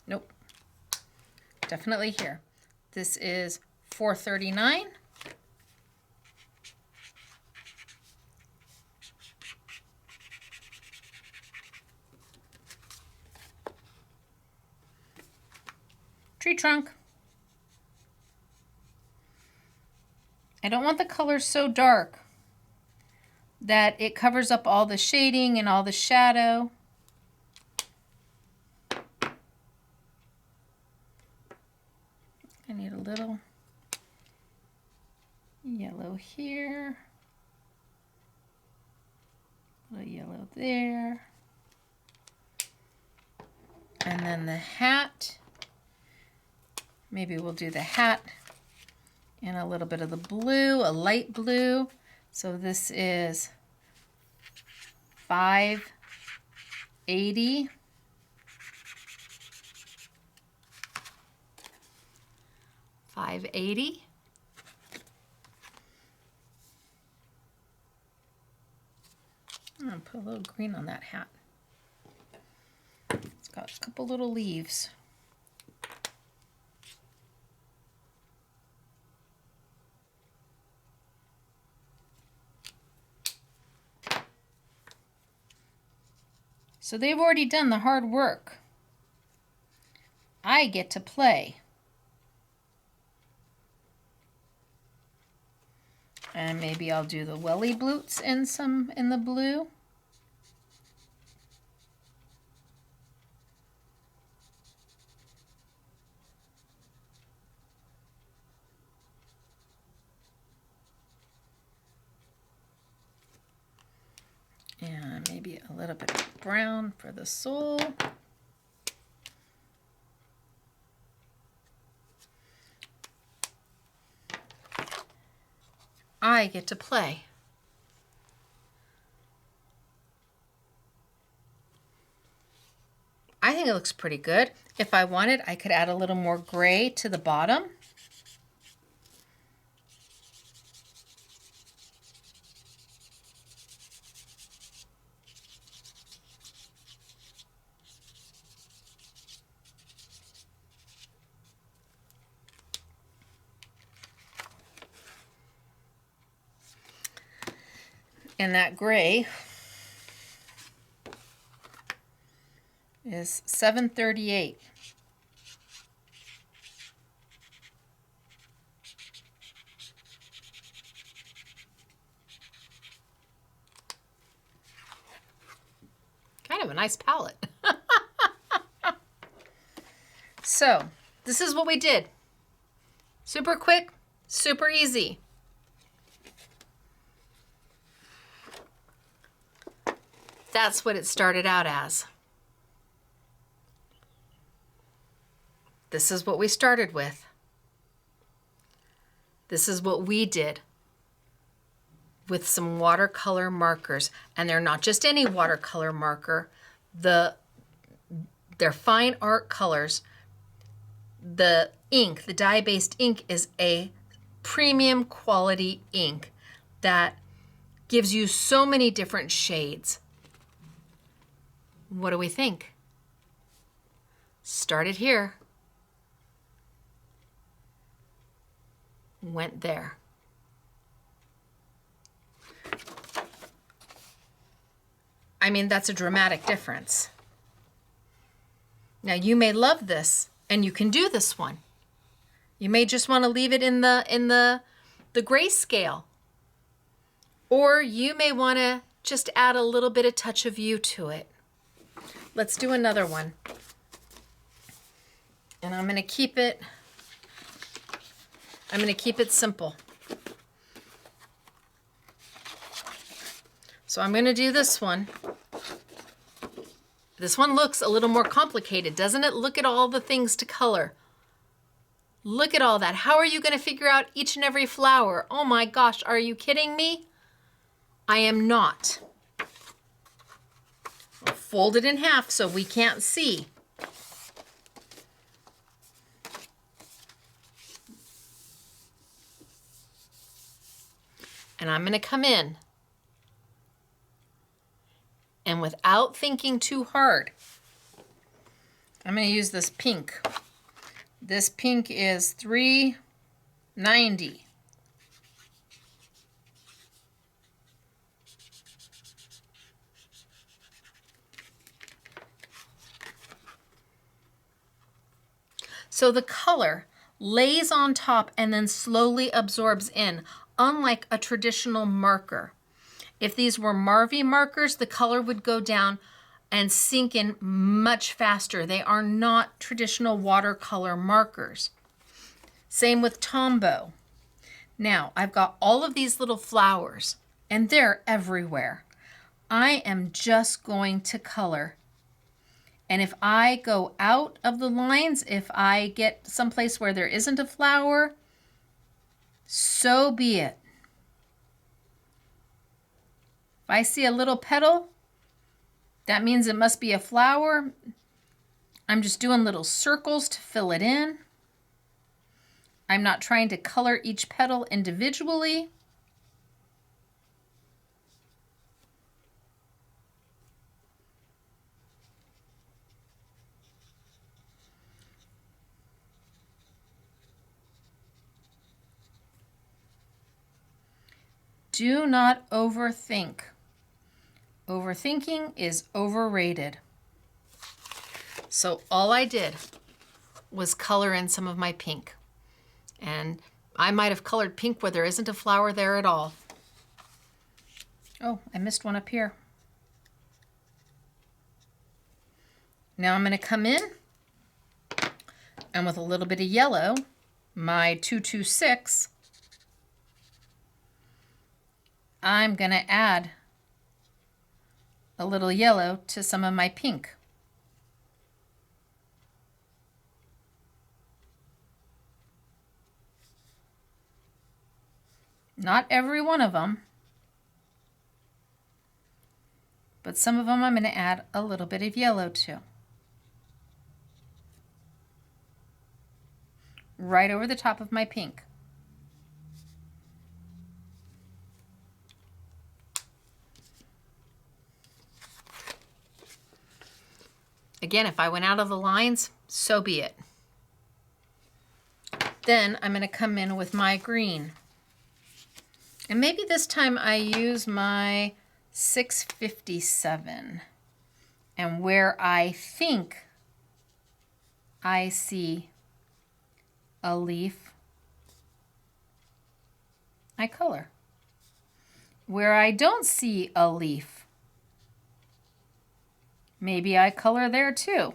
Speaker 1: nope, definitely here. This is $4.39. Tree trunk. I don't want the color so dark that it covers up all the shading and all the shadow. I need a little yellow here, a little yellow there, and then the hat. Maybe we'll do the hat in a little bit of the blue, a light blue. So this is 580. $5.80. I'm going to put a little green on that hat. It's got a couple little leaves. So they've already done the hard work. I get to play. And maybe I'll do the welly boots in the blue. And maybe a little bit of brown for the sole. I get to play. I think it looks pretty good. If I wanted, I could add a little more gray to the bottom. And that gray is $7.38. Kind of a nice palette. So, this is what we did. Super quick, super easy. That's what it started out as. This is what we started with. This is what we did with some watercolor markers. And they're not just any watercolor marker. They're fine art colors. The ink, the dye-based ink, is a premium quality ink that gives you so many different shades. What do we think? Started here. Went there. I mean, that's a dramatic difference. Now you may love this and you can do this one. You may just want to leave it in the grayscale. Or you may want to just add a little bit of touch of you to it. Let's do another one. And I'm going to keep it simple. So I'm going to do this one. This one looks a little more complicated, doesn't it? Look at all the things to color. Look at all that. How are you going to figure out each and every flower? Oh my gosh, are you kidding me? I am not. I'll fold it in half so we can't see. And I'm going to come in. And without thinking too hard, I'm going to use this pink. This pink is $3.90. So the color lays on top and then slowly absorbs in, unlike a traditional marker. If these were Marvy markers, the color would go down and sink in much faster. They are not traditional watercolor markers. Same with Tombow. Now, I've got all of these little flowers, and they're everywhere. I am just going to color. And if I go out of the lines, if I get someplace where there isn't a flower, so be it. If I see a little petal, that means it must be a flower. I'm just doing little circles to fill it in. I'm not trying to color each petal individually. Do not overthink. Overthinking is overrated. So all I did was color in some of my pink. And I might have colored pink where there isn't a flower there at all. Oh, I missed one up here. Now I'm going to come in and with a little bit of yellow, my 226, I'm going to add a little yellow to some of my pink. Not every one of them, but some of them I'm going to add a little bit of yellow to. Right over the top of my pink. Again, if I went out of the lines, so be it. Then I'm going to come in with my green. And maybe this time I use my 657. And where I think I see a leaf, I color. Where I don't see a leaf, maybe I color there too.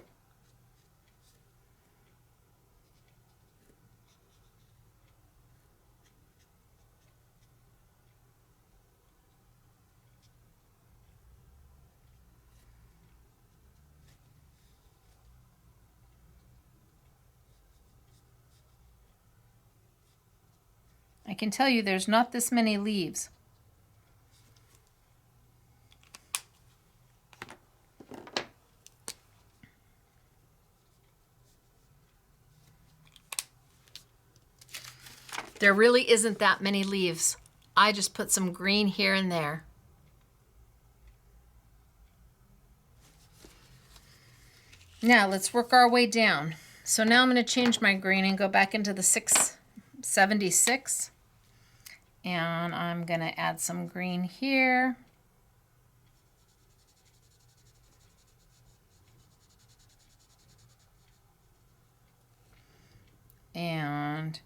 Speaker 1: I can tell you there's not this many leaves. There really isn't that many leaves. I just put some green here and there. Now let's work our way down. So now I'm going to change my green and go back into the 676. And I'm going to add some green here. And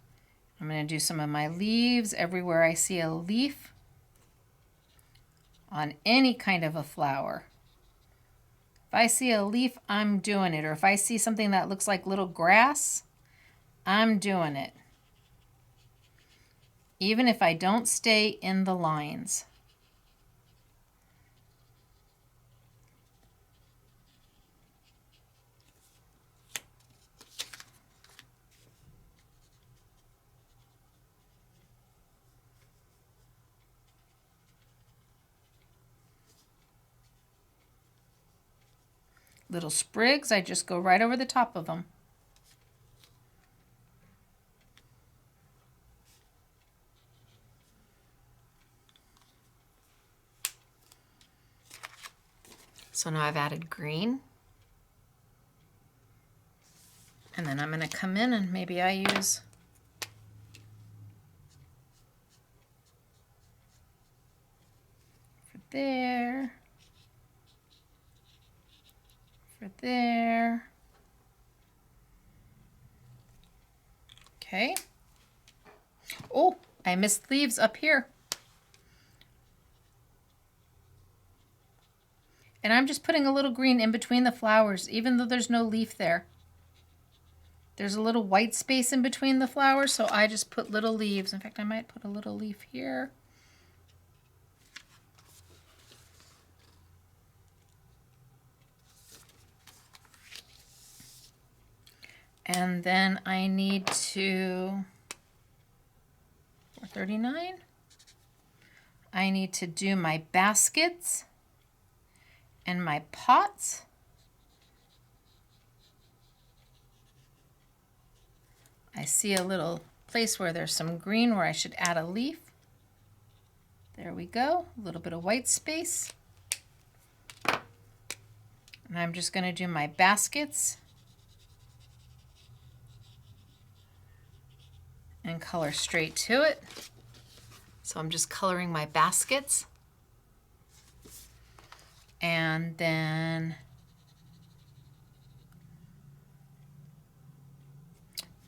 Speaker 1: I'm going to do some of my leaves everywhere I see a leaf on any kind of a flower. If I see a leaf, I'm doing it. Or if I see something that looks like little grass, I'm doing it. Even if I don't stay in the lines. Little sprigs, I just go right over the top of them. So now I've added green. And then I'm going to come in and maybe I use for there, for there. Okay. Oh, I missed leaves up here. And I'm just putting a little green in between the flowers, even though there's no leaf there. there's a little white space in between the flowers, so I just put little leaves. In fact, I might put a little leaf here. And then I need to, 439, I need to do my baskets and my pots. I see a little place where there's some green where I should add a leaf. There we go, a little bit of white space. And I'm just going to do my baskets and color straight to it. So I'm just coloring my baskets. And then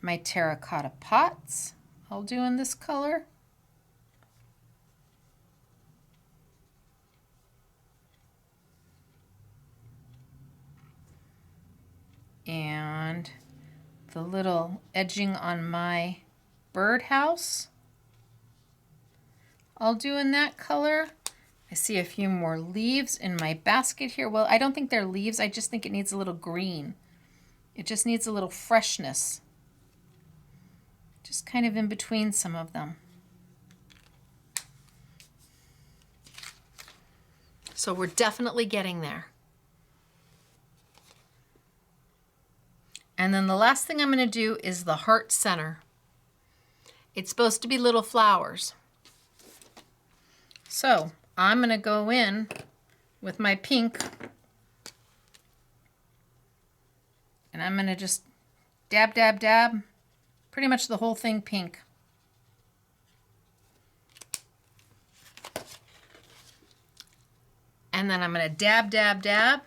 Speaker 1: my terracotta pots I'll do in this color. And the little edging on my birdhouse I'll do in that color. I see a few more leaves in my basket here. Well, I don't think they're leaves. I just think it needs a little green. It just needs a little freshness. Just kind of in between some of them. So we're definitely getting there. And then the last thing I'm going to do is the heart center. It's supposed to be little flowers. So I'm going to go in with my pink and I'm going to just dab, dab, dab, pretty much the whole thing pink. And then I'm going to dab, dab, dab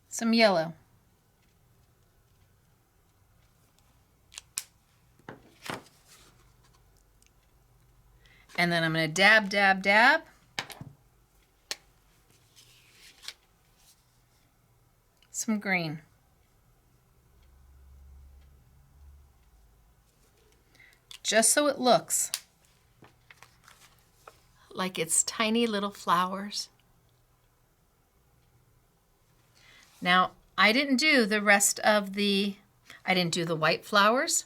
Speaker 1: some yellow. And then I'm going to dab, dab, dab some green. Just so it looks like it's tiny little flowers. Now, I didn't do the rest of I didn't do the white flowers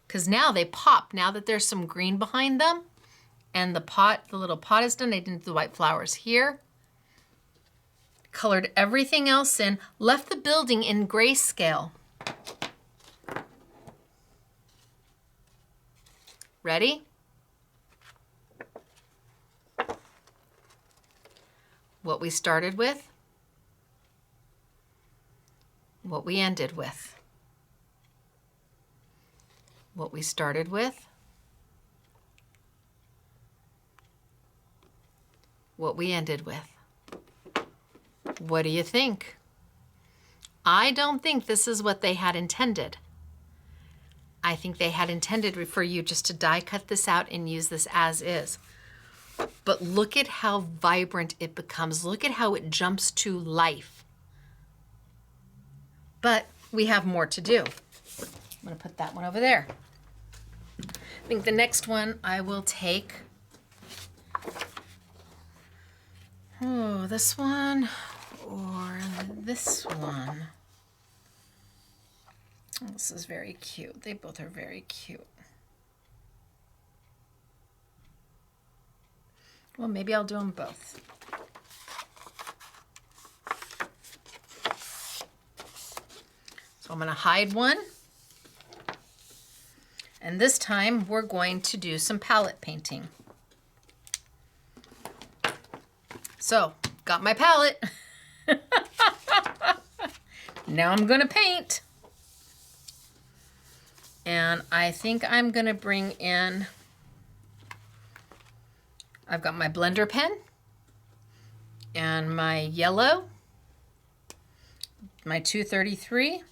Speaker 1: because now they pop. Now that there's some green behind them and the little pot is done, I didn't do the white flowers here. Colored everything else in, left the building in grayscale. Ready? What we started with, what we ended with. What we started with, what we ended with. What do you think? I don't think this is what they had intended. I think they had intended for you just to die cut this out and use this as is. But look at how vibrant it becomes. Look at how it jumps to life. But we have more to do. I'm going to put that one over there. I think the next one I will take, this one or this one. This is very cute. They both are very cute. Well, maybe I'll do them both. So I'm going to hide one. And this time we're going to do some palette painting. So, got my palette. Now I'm going to paint. And I think I'm going to bring in, I've got my blender pen and my yellow, my 233,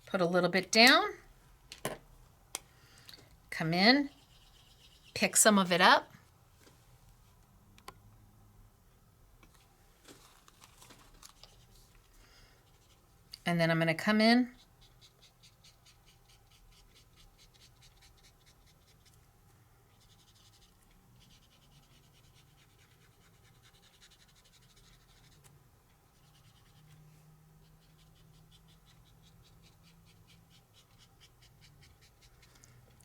Speaker 1: put a little bit down, come in, pick some of it up, And then I'm going to come in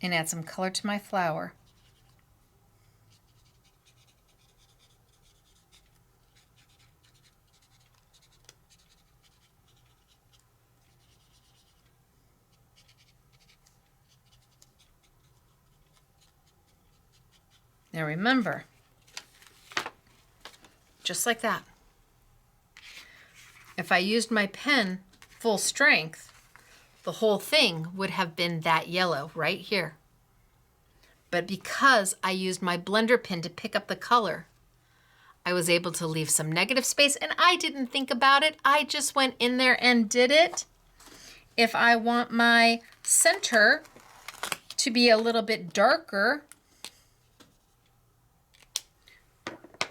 Speaker 1: and add some color to my flower. Now remember, just like that. If I used my pen full strength, the whole thing would have been that yellow right here. But because I used my blender pen to pick up the color, I was able to leave some negative space, and I didn't think about it. I just went in there and did it. If I want my center to be a little bit darker,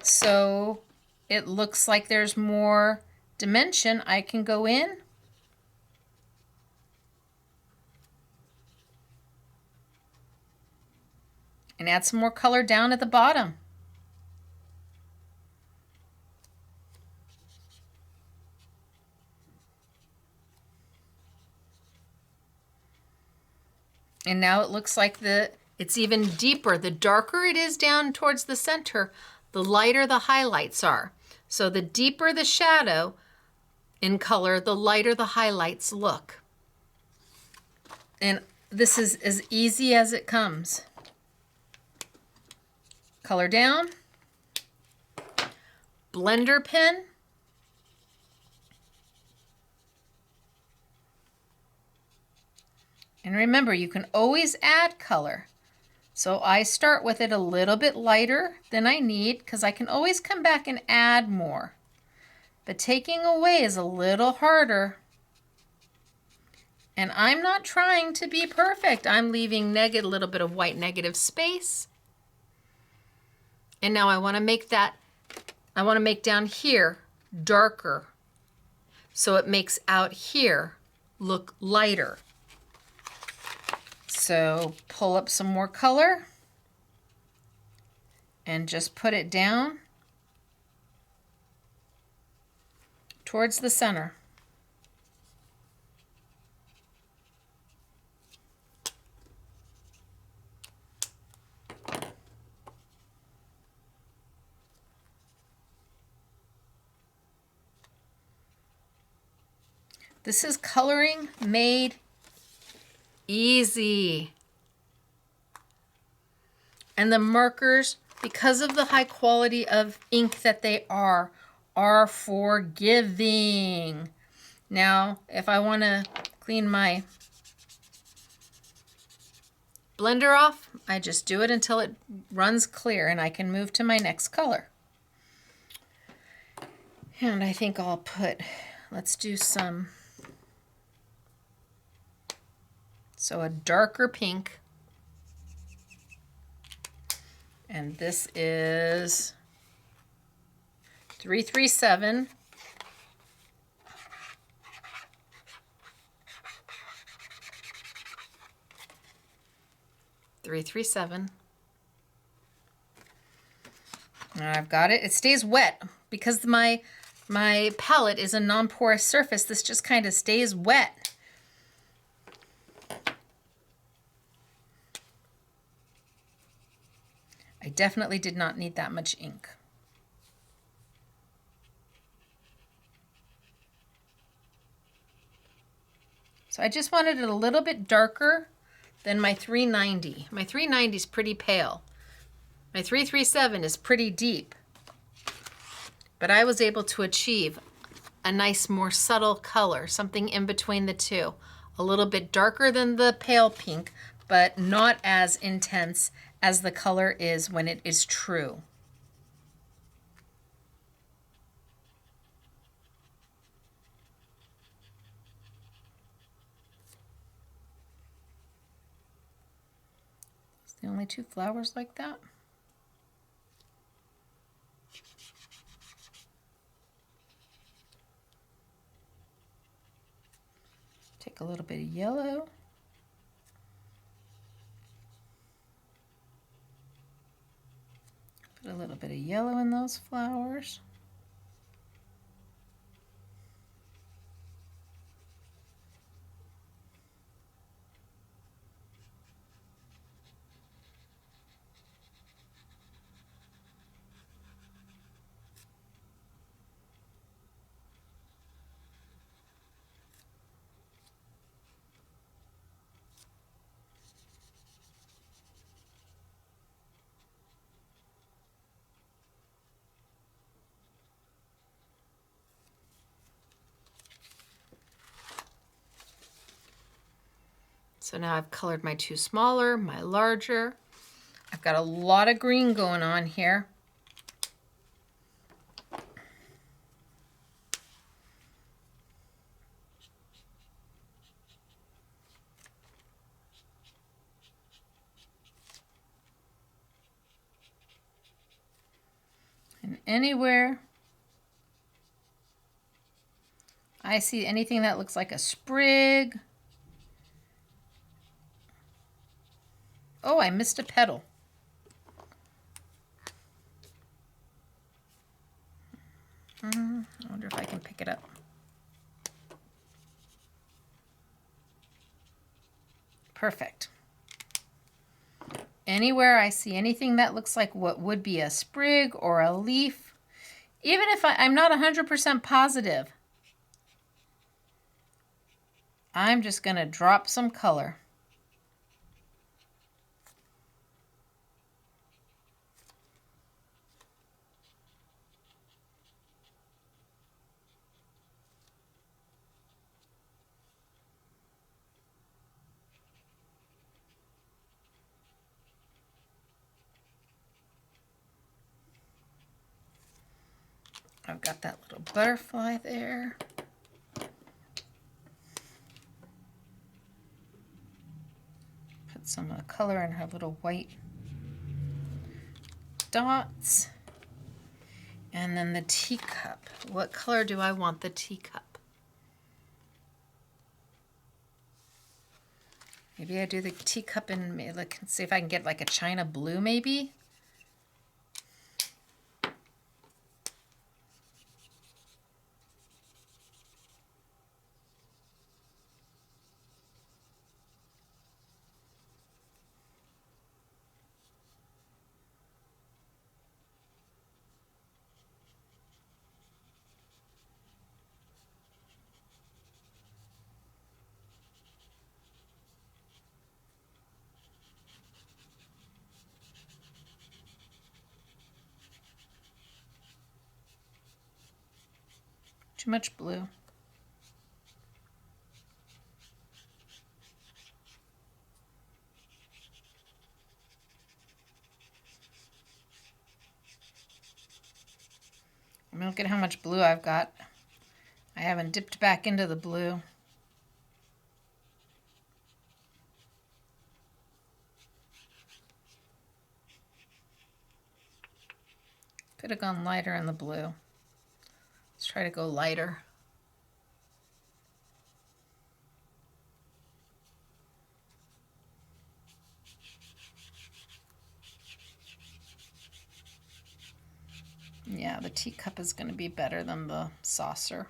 Speaker 1: so it looks like there's more dimension, I can go in and add some more color down at the bottom. And now it looks like it's even deeper. The darker it is down towards the center, the lighter the highlights are. So the deeper the shadow in color, the lighter the highlights look. And this is as easy as it comes. Color down, blender pen, and remember, you can always add color. So I start with it a little bit lighter than I need because I can always come back and add more. But taking away is a little harder. And I'm not trying to be perfect. I'm leaving a little bit of white negative space. And now I want to make down here darker. So it makes out here look lighter. So pull up some more color and just put it down towards the center. This is coloring made easy. And the markers, because of the high quality of ink that they are forgiving. Now, if I want to clean my blender off, I just do it until it runs clear and I can move to my next color. And I think let's do some, so a darker pink. And this is 337. And I've got it. It stays wet because my palette is a non-porous surface. This just kind of stays wet. I definitely did not need that much ink. So I just wanted it a little bit darker than my 390. My 390 is pretty pale. My 337 is pretty deep. But I was able to achieve a nice, more subtle color, something in between the two. A little bit darker than the pale pink, but not as intense as the color is when it is true. It's the only two flowers like that. Take a little bit of yellow. Put a little bit of yellow in those flowers. So now I've colored my two smaller, my larger. I've got a lot of green going on here. And anywhere I see anything that looks like a sprig. Oh, I missed a petal. I wonder if I can pick it up. Perfect. Anywhere I see anything that looks like what would be a sprig or a leaf, even if I'm not 100% positive, I'm just going to drop some color. I've got that little butterfly there. Put some color in her little white dots. And then the teacup. What color do I want the teacup? Maybe I do the teacup in, let's see if I can get like a china blue maybe. Too much blue. I mean, look at how much blue I've got. I haven't dipped back into the blue. Could have gone lighter in the blue. Let's try to go lighter. Yeah, the teacup is going to be better than the saucer.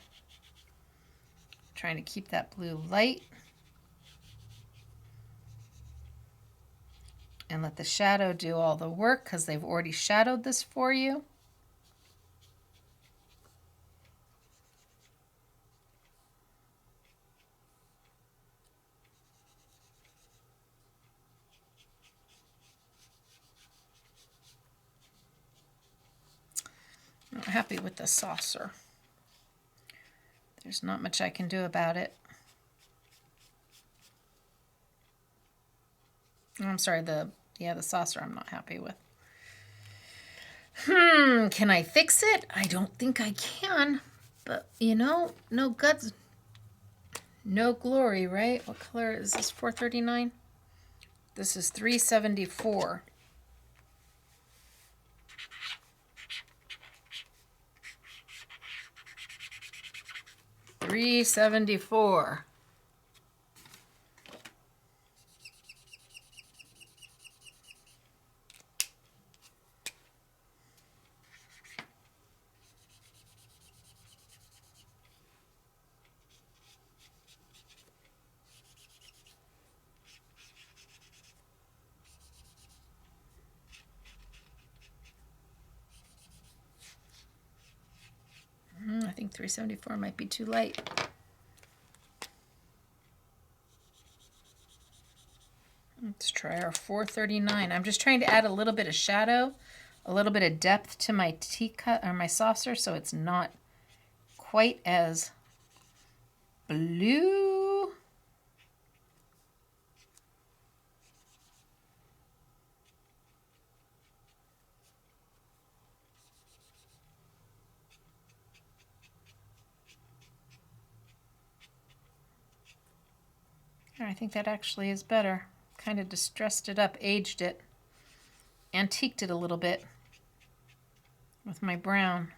Speaker 1: Trying to keep that blue light. And let the shadow do all the work because they've already shadowed this for you. Not happy with the saucer. There's not much I can do about it. I'm sorry, the saucer I'm not happy with. Can I fix it? I don't think I can. But, you know, no guts, no glory, right? What color is this, 439? This is 374. $374. 374 might be too light. Let's try our 439. I'm just trying to add a little bit of shadow, a little bit of depth to my teacup or my saucer so it's not quite as blue. I think that actually is better. Kind of distressed it up, aged it, antiqued it a little bit with my brown.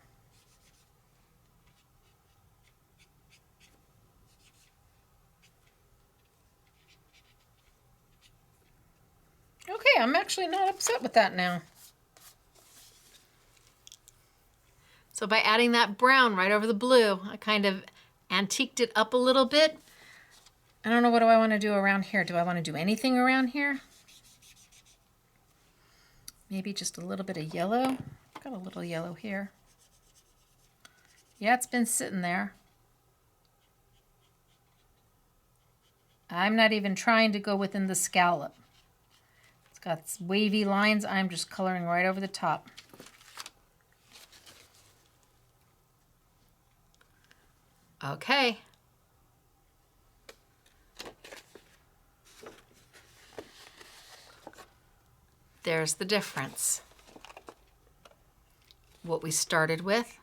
Speaker 1: Okay, I'm actually not upset with that now. So by adding that brown right over the blue, I kind of antiqued it up a little bit. I don't know, what do I want to do around here? Do I want to do anything around here? Maybe just a little bit of yellow. Got a little yellow here. Yeah, it's been sitting there. I'm not even trying to go within the scallop. It's got wavy lines. I'm just coloring right over the top. Okay. There's the difference. What we started with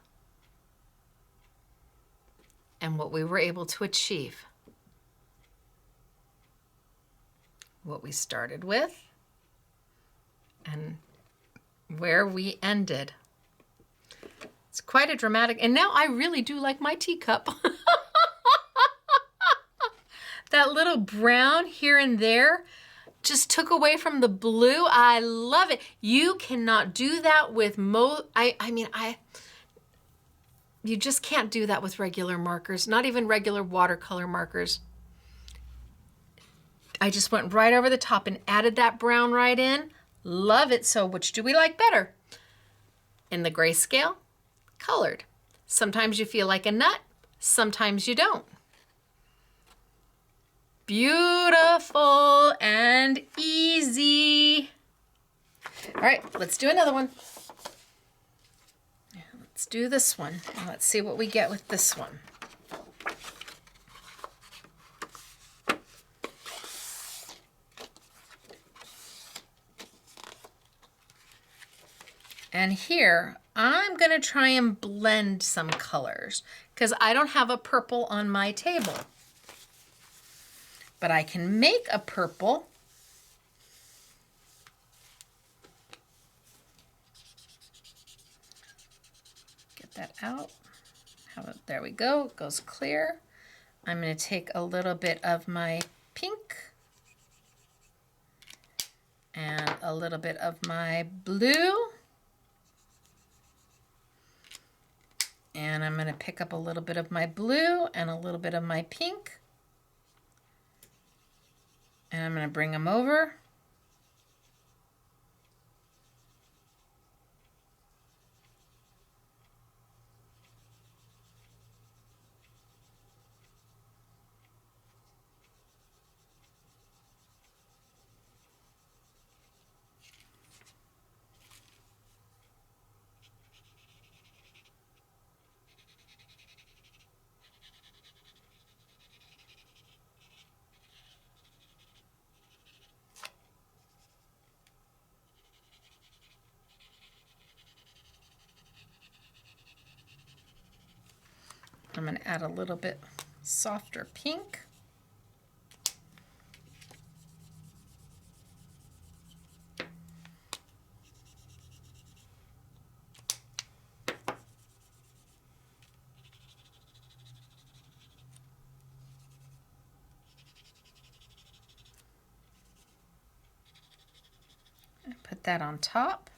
Speaker 1: and what we were able to achieve. What we started with and where we ended. It's quite a dramatic, and now I really do like my teacup. That little brown here and there just took away from the blue. I love it. You cannot do that with you just can't do that with regular markers, not even regular watercolor markers. I just went right over the top and added that brown right in. Love it. So which do we like better? In the grayscale, colored. Sometimes you feel like a nut, sometimes you don't. Beautiful and easy. All right, let's do another one. Let's do this one. Let's see what we get with this one. And here, I'm gonna try and blend some colors because I don't have a purple on my table. But I can make a purple. Get that out. There we go, it goes clear. I'm gonna take a little bit of my pink and a little bit of my blue. And I'm gonna pick up a little bit of my blue and a little bit of my pink. And I'm going to bring them over. I'm going to add a little bit softer pink. And put that on top.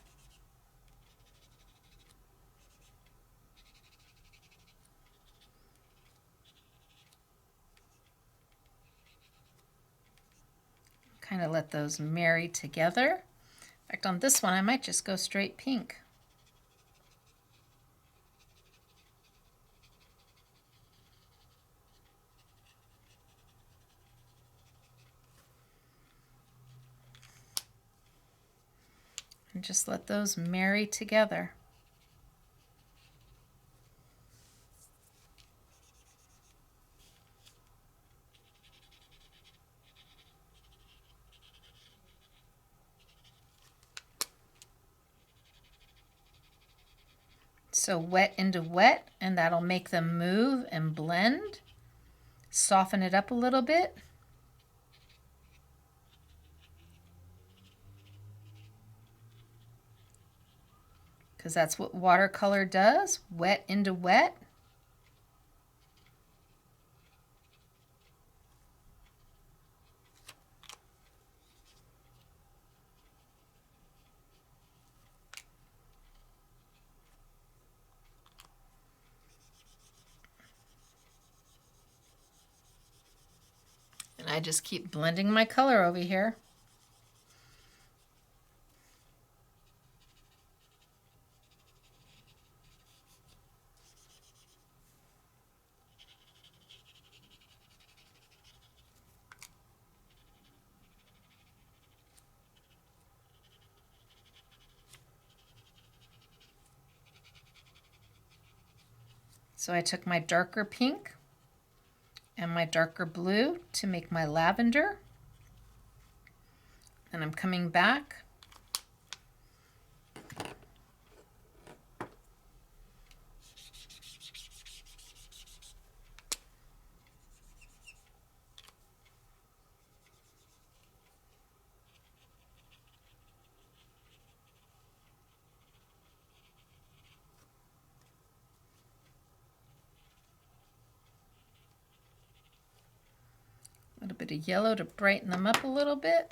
Speaker 1: Kind of let those marry together. In fact, on this one, I might just go straight pink. And just let those marry together. So wet into wet, and that'll make them move and blend. Soften it up a little bit. Because that's what watercolor does, wet into wet. And I just keep blending my color over here. So I took my darker pink and my darker blue to make my lavender. And I'm coming back. A little bit of yellow to brighten them up a little bit.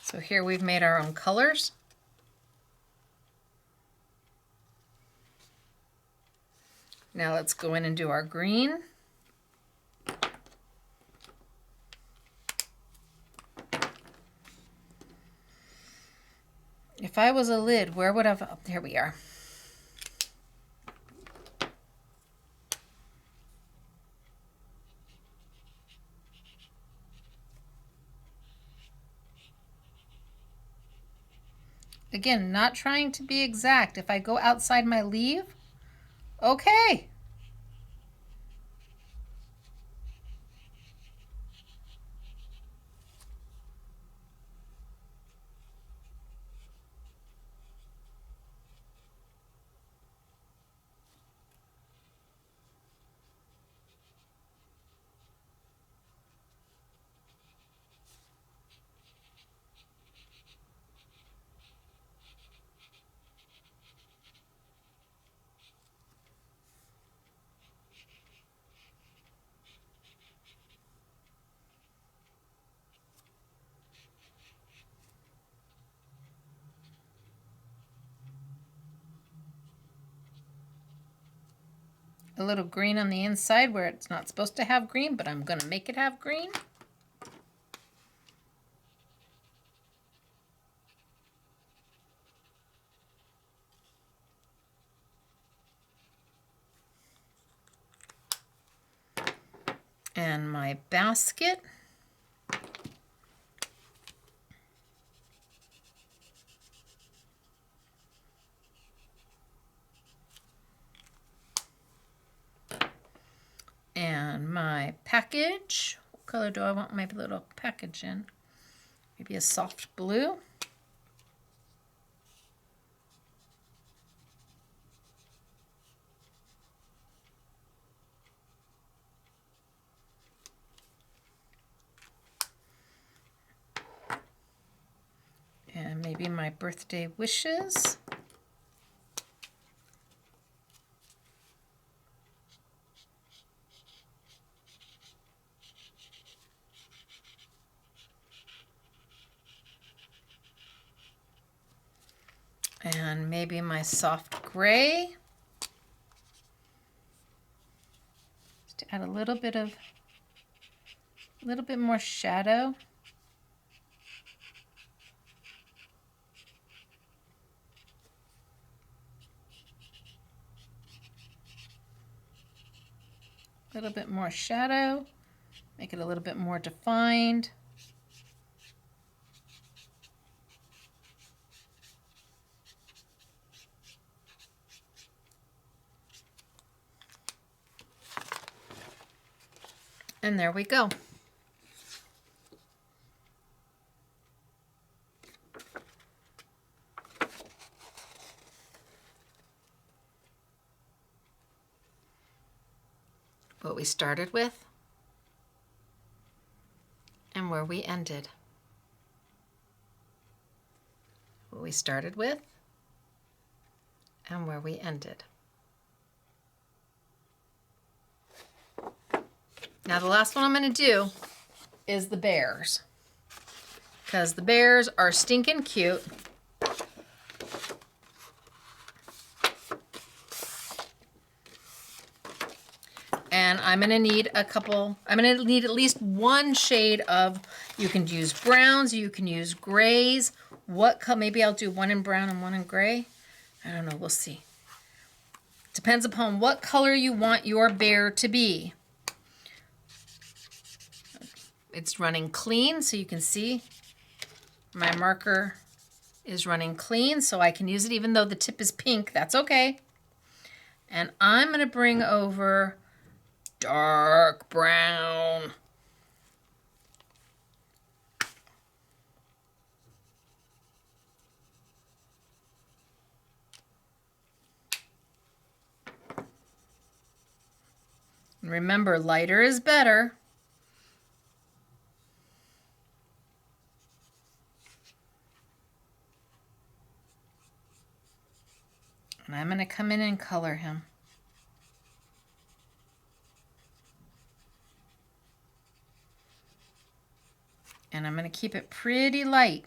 Speaker 1: So here we've made our own colors. Now let's go in and do our green. If I was a lid, where would I've, oh, here we are. Again, not trying to be exact. If I go outside my leaf, okay. A little green on the inside where it's not supposed to have green, but I'm going to make it have green. And my basket. And my package. What color do I want my little package in? Maybe a soft blue. And maybe my birthday wishes. And maybe my soft gray. Just to add a little bit more shadow. A little bit more shadow. Make it a little bit more defined. And there we go. What we started with and where we ended. What we started with and where we ended. Now the last one I'm going to do is the bears, because the bears are stinking cute. And I'm going to need I'm going to need at least one shade of, you can use browns, you can use grays. Maybe I'll do one in brown and one in gray. I don't know, we'll see. Depends upon what color you want your bear to be. It's running clean, so you can see my marker is running clean, so I can use it even though the tip is pink. That's okay. And I'm going to bring over dark brown. And remember, lighter is better. And I'm going to come in and color him. And I'm going to keep it pretty light.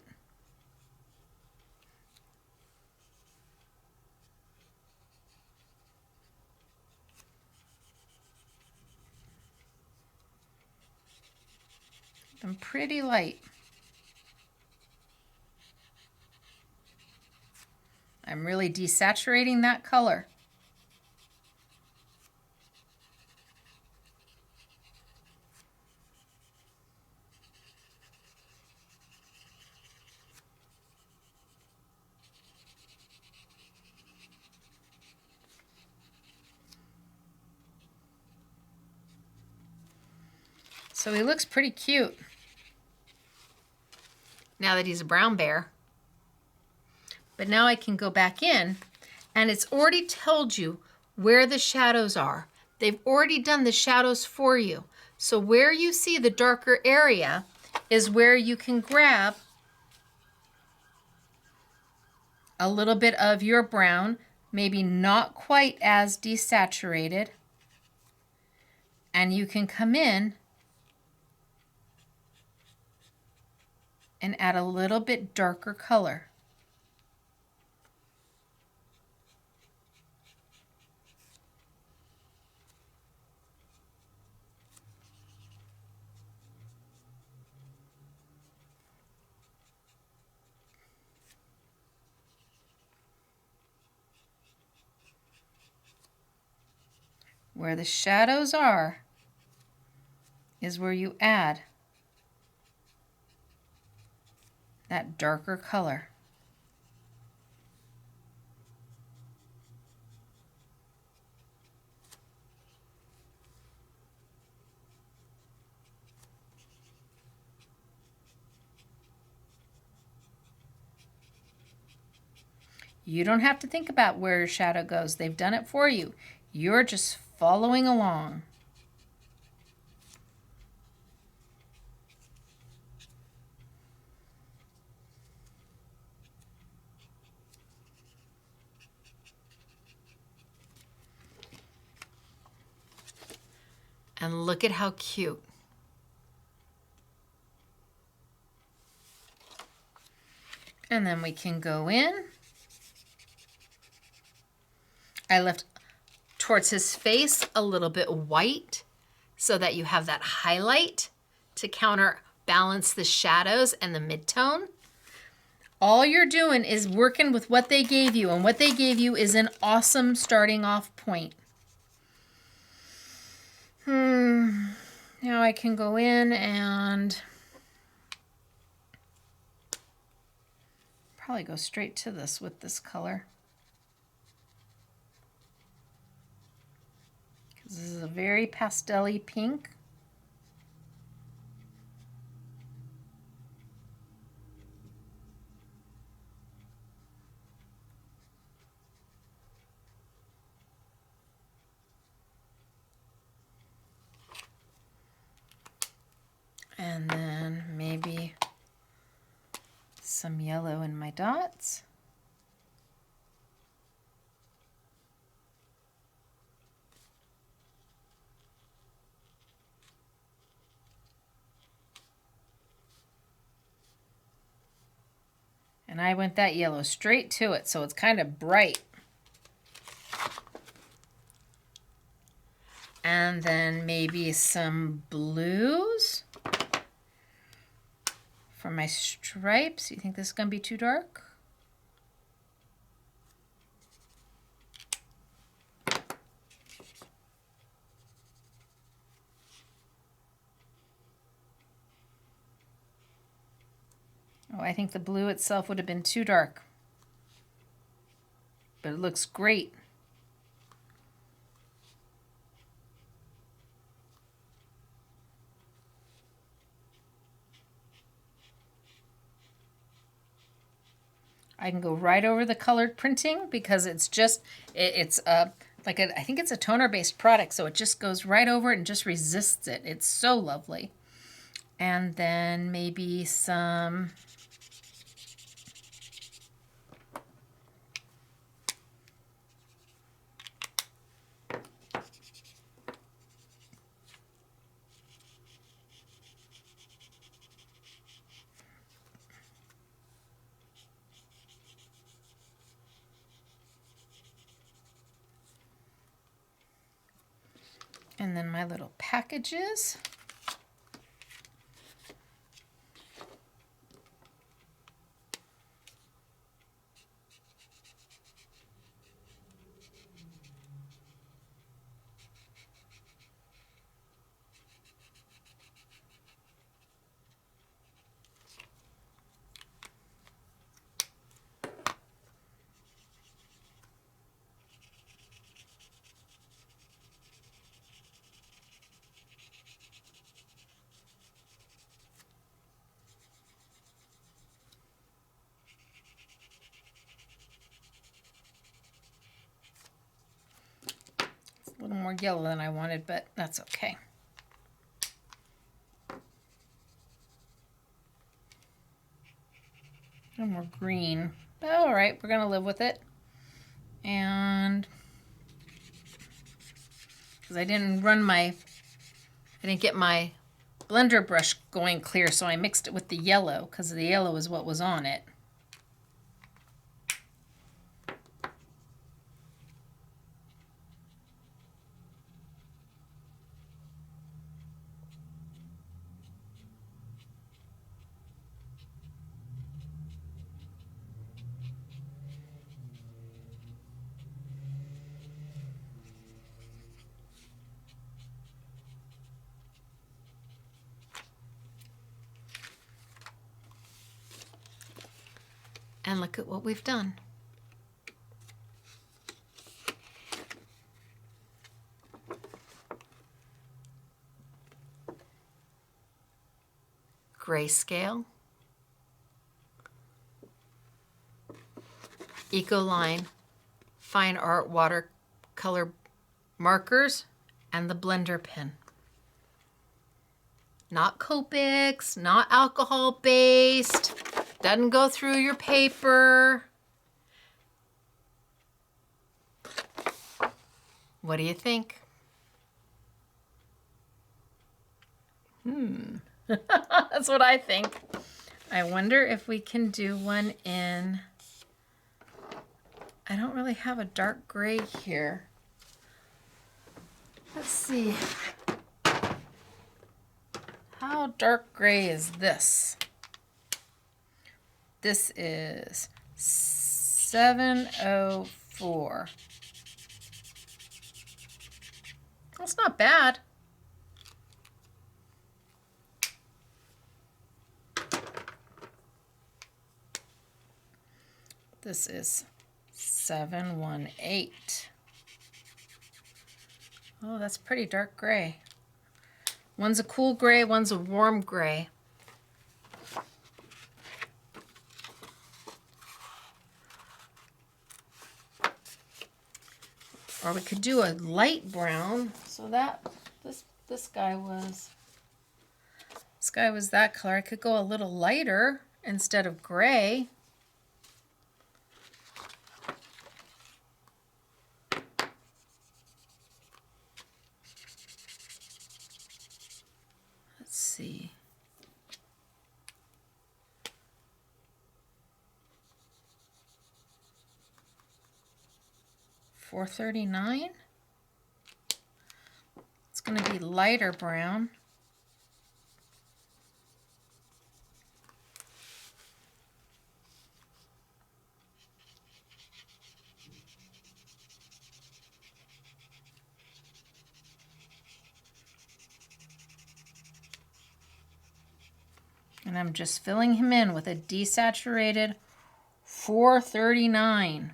Speaker 1: I'm pretty light. I'm really desaturating that color. So he looks pretty cute now that he's a brown bear. But now I can go back in, and it's already told you where the shadows are. They've already done the shadows for you. So where you see the darker area is where you can grab a little bit of your brown, maybe not quite as desaturated, and you can come in and add a little bit darker color. Where the shadows are is where you add that darker color. You don't have to think about where your shadow goes. They've done it for you. You're just following along. And look at how cute. And then we can go in I left towards his face a little bit white so that you have that highlight to counterbalance the shadows and the midtone. All you're doing is working with what they gave you, and what they gave you is an awesome starting off point. Now I can go in and probably go straight to this with this color. This is a very pastel-y pink. And then maybe some yellow in my dots. And I went that yellow straight to it, so it's kind of bright. And then maybe some blues for my stripes. You think this is going to be too dark? Oh, I think the blue itself would have been too dark. But it looks great. I can go right over the colored printing because it's just, it's like I think it's a toner based product, so it just goes right over it and just resists it. It's so lovely. And then maybe some and then my little packages. A little more yellow than I wanted, but that's okay. A little more green, but all right, we're gonna live with it. And because I didn't get my blender brush going clear, so I mixed it with the yellow because the yellow is what was on it. And look at what we've done. Greyscale, Ecoline fine art watercolor markers, and the blender pen. Not Copics, not alcohol based, doesn't go through your paper. What do you think? That's what I think. I wonder if we can do one in I don't really have a dark gray here. Let's see. How dark gray is this? This is 704. That's not bad. This is 718. Oh, that's pretty dark gray. One's a cool gray, one's a warm gray. Or we could do a light brown. So that this guy was that color. I could go a little lighter instead of gray. Let's see. $4.39. It's going to be lighter brown. And I'm just filling him in with a desaturated $4.39.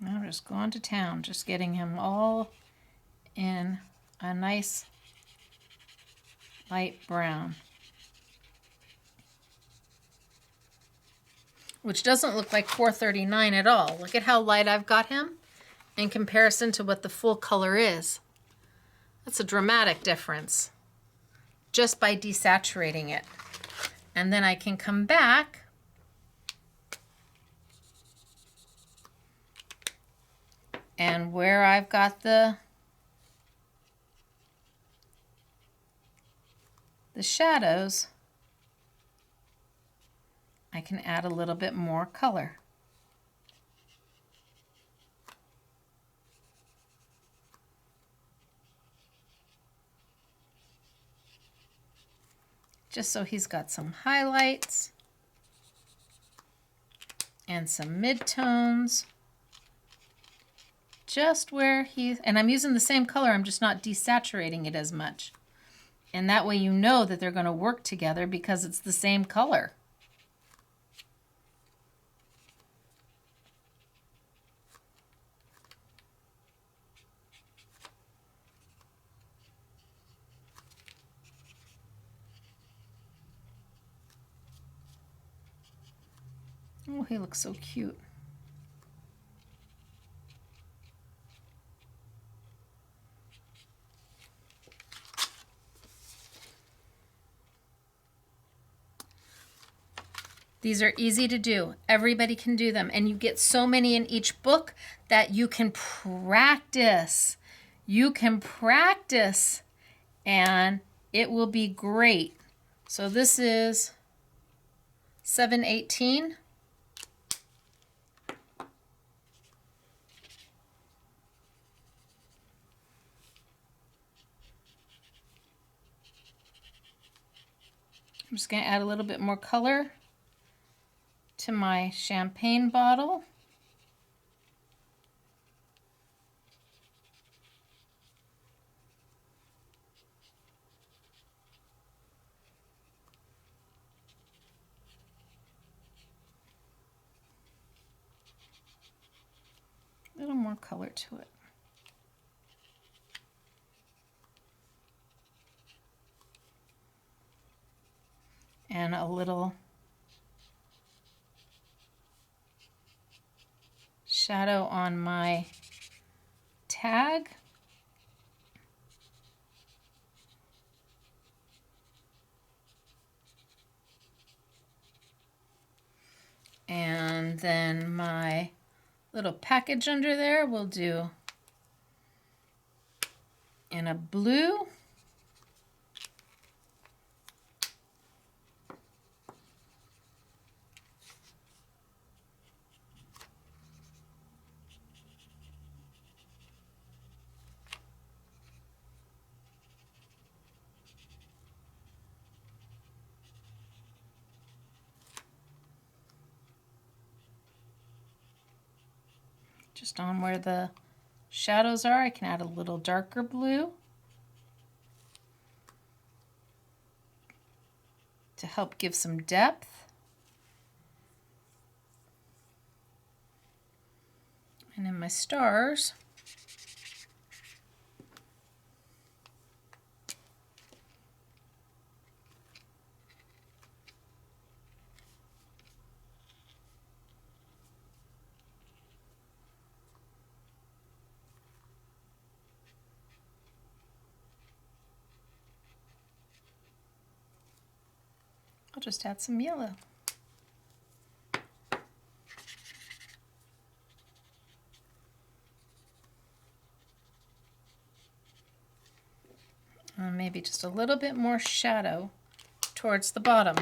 Speaker 1: I'm just going to town, just getting him all in a nice light brown. Which doesn't look like $4.39 at all. Look at how light I've got him in comparison to what the full color is. That's a dramatic difference just by desaturating it. And then I can come back and where I've got the shadows, I can add a little bit more color. Just so he's got some highlights and some midtones. Just where he's, and I'm using the same color, I'm just not desaturating it as much. And that way you know that they're going to work together because it's the same color. Oh, he looks so cute. These are easy to do. Everybody can do them. And you get so many in each book that you can practice. You can practice and it will be great. So this is 718. I'm just going to add a little bit more color to my champagne bottle. A little more color to it. and a little shadow on my tag. And then my little package under there we'll do in a blue. Just on where the shadows are, I can add a little darker blue to help give some depth. And in my stars, I'll just add some yellow. And maybe just a little bit more shadow towards the bottom.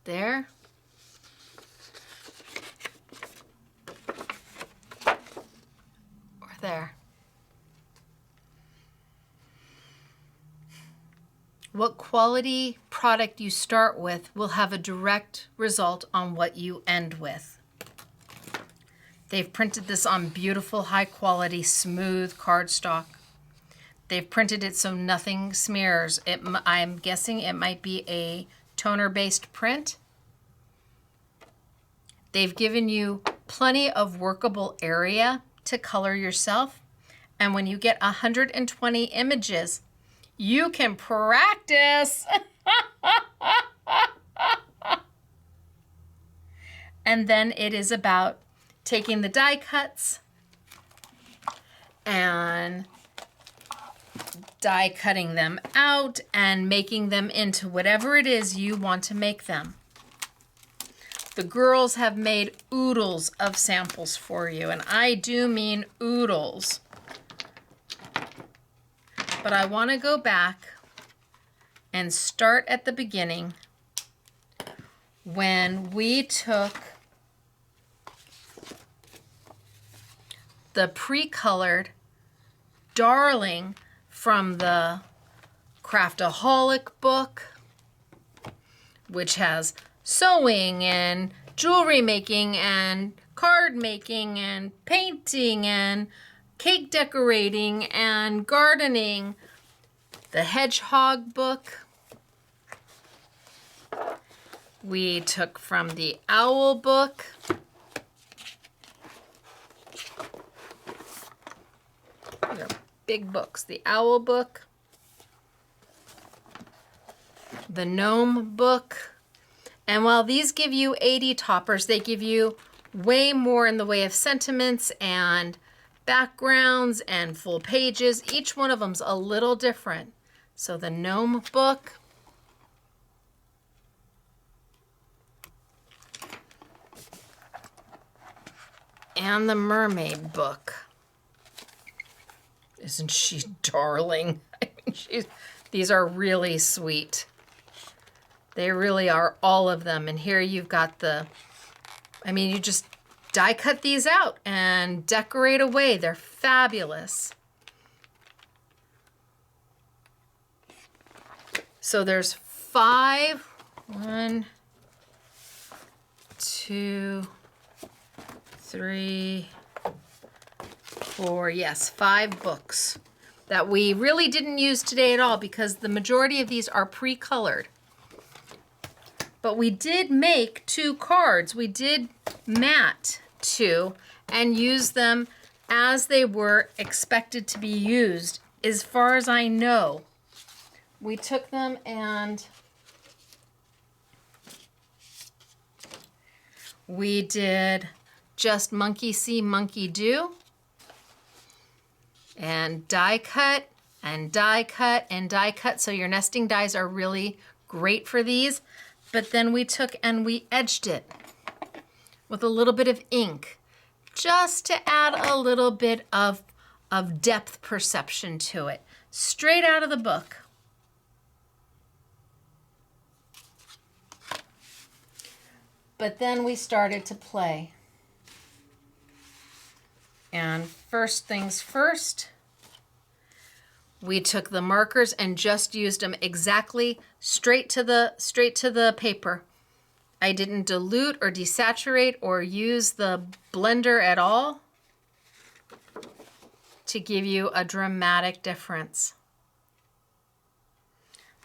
Speaker 1: There. Or there. What quality product you start with will have a direct result on what you end with. They've printed this on beautiful, high quality, smooth cardstock. They've printed it so nothing smears. I'm guessing it might be a toner-based print. They've given you plenty of workable area to color yourself. And when you get 120 images, you can practice. And then it is about taking the die cuts and die cutting them out and making them into whatever it is you want to make them. The girls have made oodles of samples for you, and I do mean oodles. But I want to go back and start at the beginning when we took the pre-colored Darling from the Craftaholic book, which has sewing and jewelry making and card making and painting and cake decorating and gardening. The Hedgehog book we took from the Owl book. These are big books. The Owl book, the Gnome book. And while these give you 80 toppers, they give you way more in the way of sentiments and backgrounds and full pages. Each one of them's a little different. So the Gnome book, and the Mermaid book. Isn't she darling? I mean, these are really sweet. They really are, all of them. And here you've got you just die cut these out and decorate away. They're fabulous. So there's 5, 1, 2, 3, 4, yes, 5 books that we really didn't use today at all because the majority of these are pre-colored. But we did make 2 cards. We did mat 2 and use them as they were expected to be used. As far as I know, we took them and we did just monkey see, monkey do, and die cut, and die cut, and die cut. So your nesting dies are really great for these. But then we took and we edged it with a little bit of ink just to add a little bit of depth perception to it, straight out of the book. But then we started to play. And first things first, we took the markers and just used them exactly straight to the paper. I didn't dilute or desaturate or use the blender at all to give you a dramatic difference.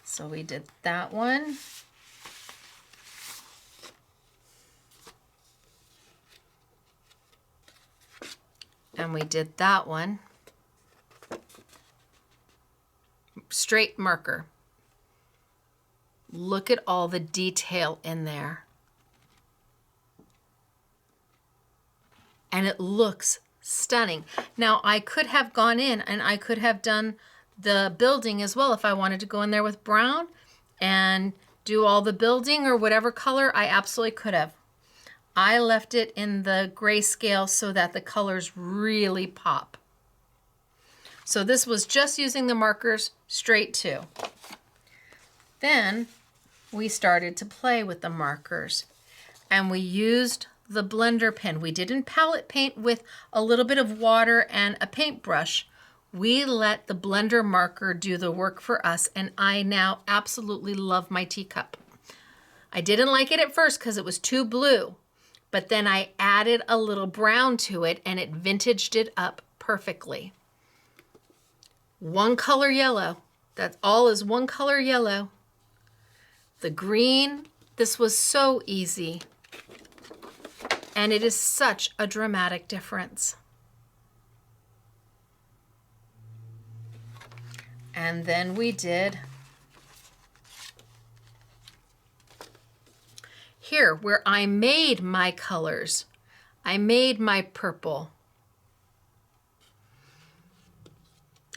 Speaker 1: So we did that one. And we did that one. Straight marker. Look at all the detail in there. And it looks stunning. Now, I could have gone in and I could have done the building as well if I wanted to go in there with brown and do all the building or whatever color. I absolutely could have. I left it in the grayscale so that the colors really pop. So this was just using the markers straight to. Then we started to play with the markers and we used the blender pen. We didn't palette paint with a little bit of water and a paintbrush. We let the blender marker do the work for us, and I now absolutely love my teacup. I didn't like it at first because it was too blue, but then I added a little brown to it and it vintaged it up perfectly. One color yellow. That's all is one color yellow. The green, this was so easy. And it is such a dramatic difference. And then we did here where I made my colors. I made my purple.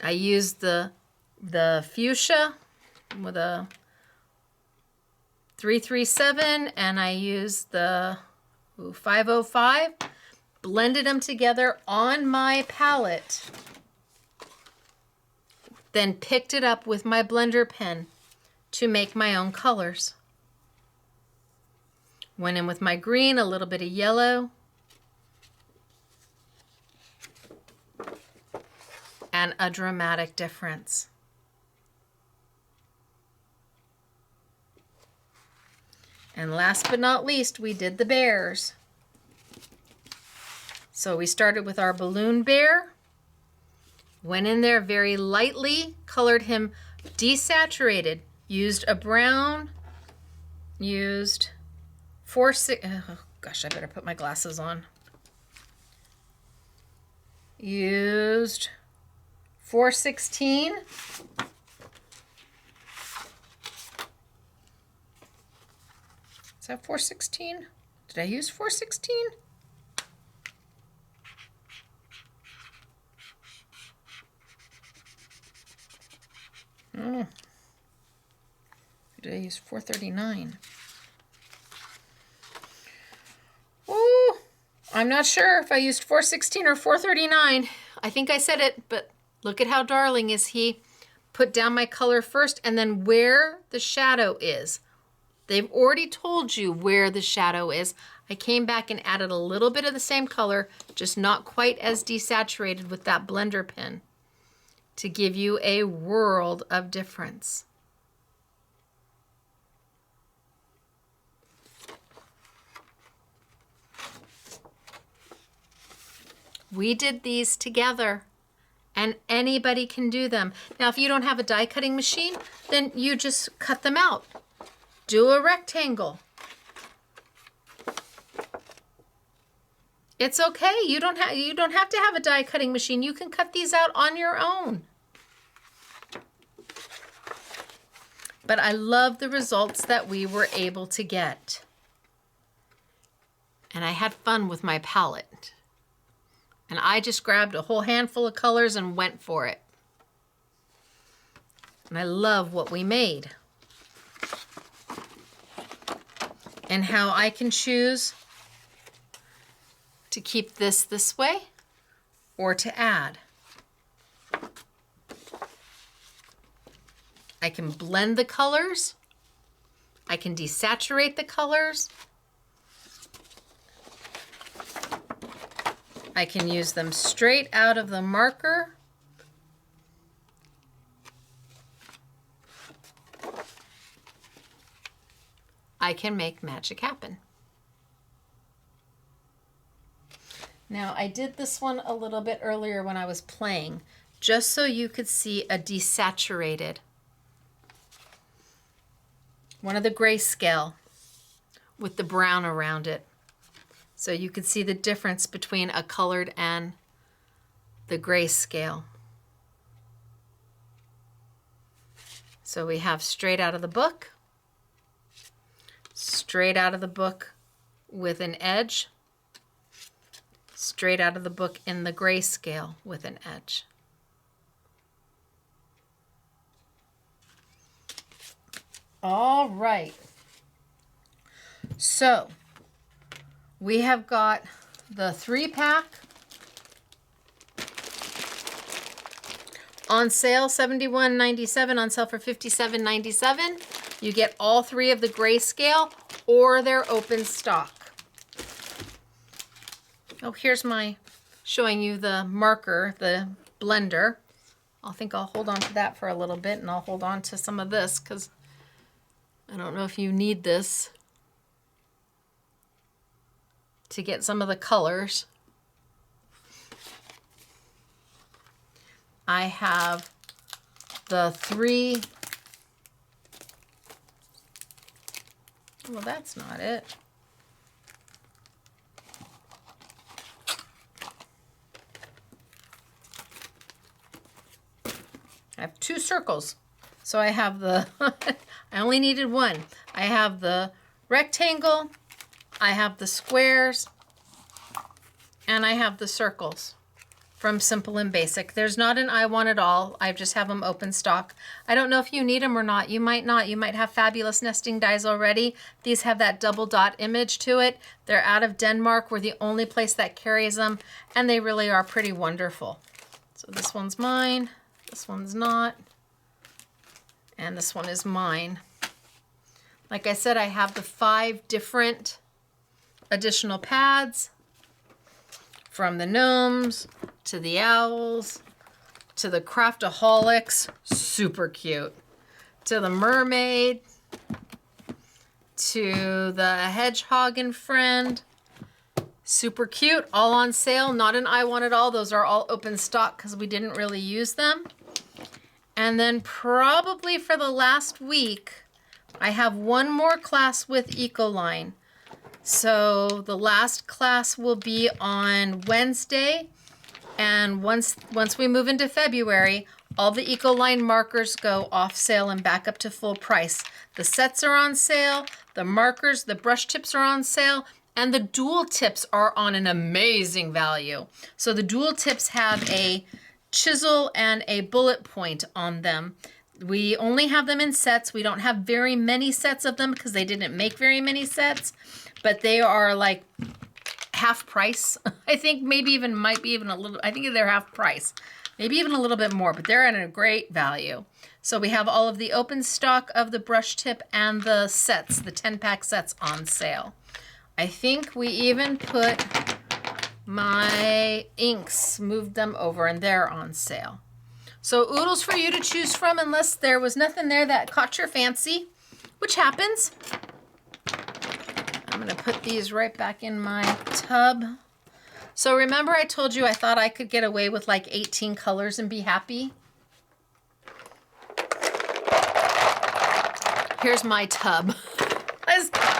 Speaker 1: I used the fuchsia with a 337 and I used the 505, blended them together on my palette, then picked it up with my blender pen to make my own colors. Went in with my green, a little bit of yellow, and a dramatic difference. And last but not least, we did the bears. So we started with our balloon bear, went in there very lightly, colored him desaturated, used a brown, used oh gosh, I better put my glasses on. Used 416. Is that 416? Did I use 416? Oh. Did I use 439? Oh, I'm not sure if I used 416 or 439. I think I said it, but look at how darling is he. Put down my color first and then where the shadow is. They've already told you where the shadow is. I came back and added a little bit of the same color, just not quite as desaturated with that blender pen to give you a world of difference. We did these together, and anybody can do them. Now, if you don't have a die cutting machine, then you just cut them out. Do a rectangle. It's okay. You don't have to have a die cutting machine. You can cut these out on your own. But I love the results that we were able to get. And I had fun with my palette. And I just grabbed a whole handful of colors and went for it. And I love what we made. And how I can choose to keep this way or to add. I can blend the colors. I can desaturate the colors. I can use them straight out of the marker. I can make magic happen. Now, I did this one a little bit earlier when I was playing, just so you could see a desaturated. One of the Greyscale with the brown around it. So you could see the difference between a colored and the Greyscale. So we have straight out of the book, straight out of the book with an edge, straight out of the book in the Greyscale with an edge. All right. So we have got the 3-pack on sale, $71.97, on sale for $57.97. You get all 3 of the Greyscale or they're open stock. Oh, here's my showing you the marker, the blender. I think I'll hold on to that for a little bit, and I'll hold on to some of this because I don't know if you need this to get some of the colors. I have the 3. Well, that's not it. I have 2 circles. So I have the, I only needed 1. I have the rectangle, I have the squares, and I have the circles from Simple and Basic. There's not an I Want It All. I just have them open stock. I don't know if you need them or not. You might not. You might have fabulous nesting dies already. These have that double dot image to it. They're out of Denmark. We're the only place that carries them, and they really are pretty wonderful. So this one's mine. This one's not. And this one is mine. Like I said, I have the 5 different additional pads, from the gnomes to the owls to the craftaholics, super cute, to the mermaid, to the hedgehog and friend, super cute, all on sale, not an I Want It All. Those are all open stock because we didn't really use them. And then probably for the last week, I have one more class with Ecoline. So the last class will be on Wednesday. And once we move into February, all the Ecoline markers go off sale and back up to full price. The sets are on sale, the markers, the brush tips are on sale, and the dual tips are on an amazing value. So the dual tips have a chisel and a bullet point on them. We only have them in sets. We don't have very many sets of them because they didn't make very many sets, but they are like half price. I think maybe even might be even a little, I think they're half price, maybe even a little bit more, but they're at a great value. So we have all of the open stock of the brush tip and the sets, the 10-pack sets on sale. I think we even put my inks, moved them over, and they're on sale. So oodles for you to choose from, unless there was nothing there that caught your fancy, which happens. I'm gonna put these right back in my tub. So remember I told you I thought I could get away with like 18 colors and be happy? Here's my tub.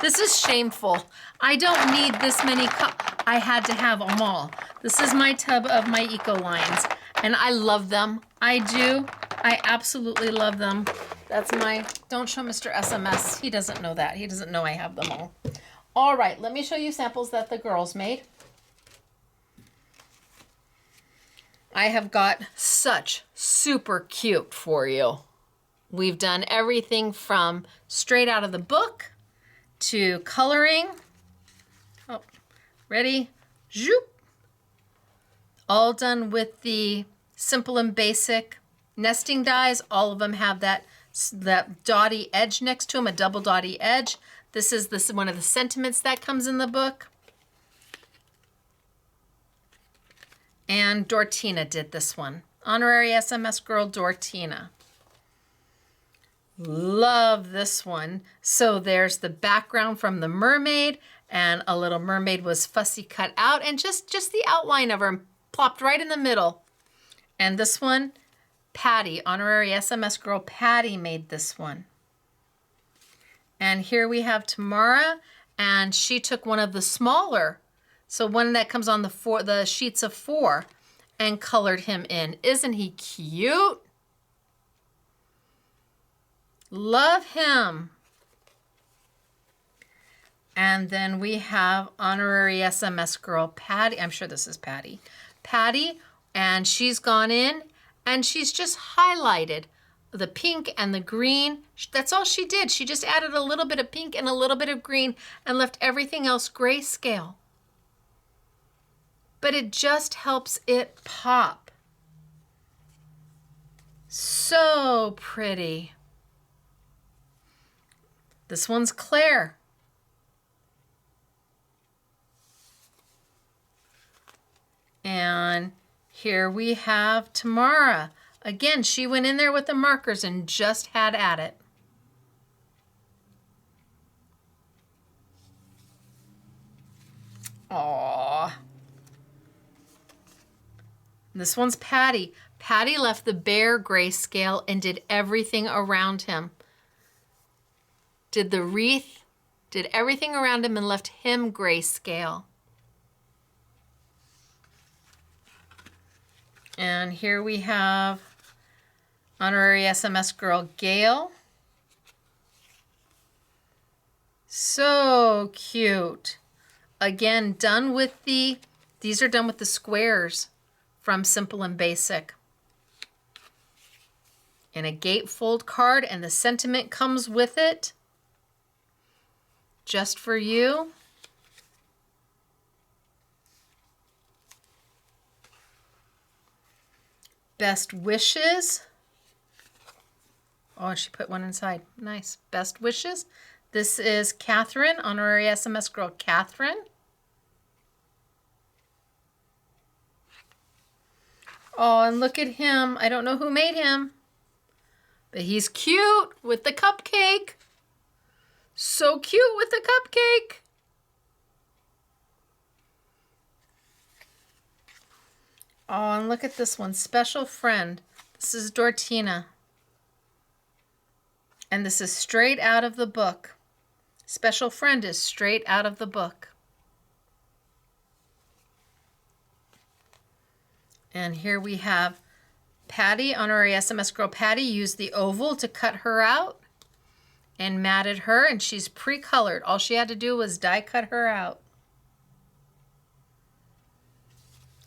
Speaker 1: This is shameful. I don't need this many I had to have them all. This is my tub of my Ecolines, and I love them. I do. I absolutely love them. That's my, don't show Mr. SMS. He doesn't know that. He doesn't know I have them all. All right, let me show you samples that the girls made. I have got such super cute for you. We've done everything from straight out of the book to coloring. Oh, ready? Zoop. All done with the simple and basic nesting dies. All of them have that dotty edge next to them, a double dotty edge. This is one of the sentiments that comes in the book. And Dortina did this one. Honorary SMS girl Dortina. Love this one. So there's the background from the mermaid, and a little mermaid was fussy cut out, and just the outline of her plopped right in the middle. And this one, Patty, honorary SMS girl Patty made this one. And here we have Tamara, and she took one of the smaller, so one that comes on the sheets of 4, and colored him in. Isn't he cute? Love him. And then we have honorary SMS girl Patty. I'm sure this is Patty. Patty, and she's gone in and she's just highlighted the pink and the green. That's all she did. She just added a little bit of pink and a little bit of green and left everything else grayscale. But it just helps it pop. So pretty. This one's Claire. And here we have Tamara. Again, she went in there with the markers and just had at it. Aww. This one's Patty. Patty left the bear grayscale and did everything around him. Did the wreath, did everything around him and left him grayscale. And here we have honorary SMS girl Gail. So cute. Again, done with these are done with the squares from Simple and Basic. And a gatefold card, and the sentiment comes with it. Just for you. Best wishes. Oh, and she put one inside. Nice. Best wishes. This is Catherine, honorary SMS girl Catherine. Oh, and look at him. I don't know who made him, but he's cute with the cupcake. So cute with the cupcake. Oh, and look at this one. Special friend. This is Dortina. And this is straight out of the book. Special friend is straight out of the book. And here we have Patty, honorary SMS girl Patty, used the oval to cut her out and matted her, and she's pre-colored. All she had to do was die cut her out.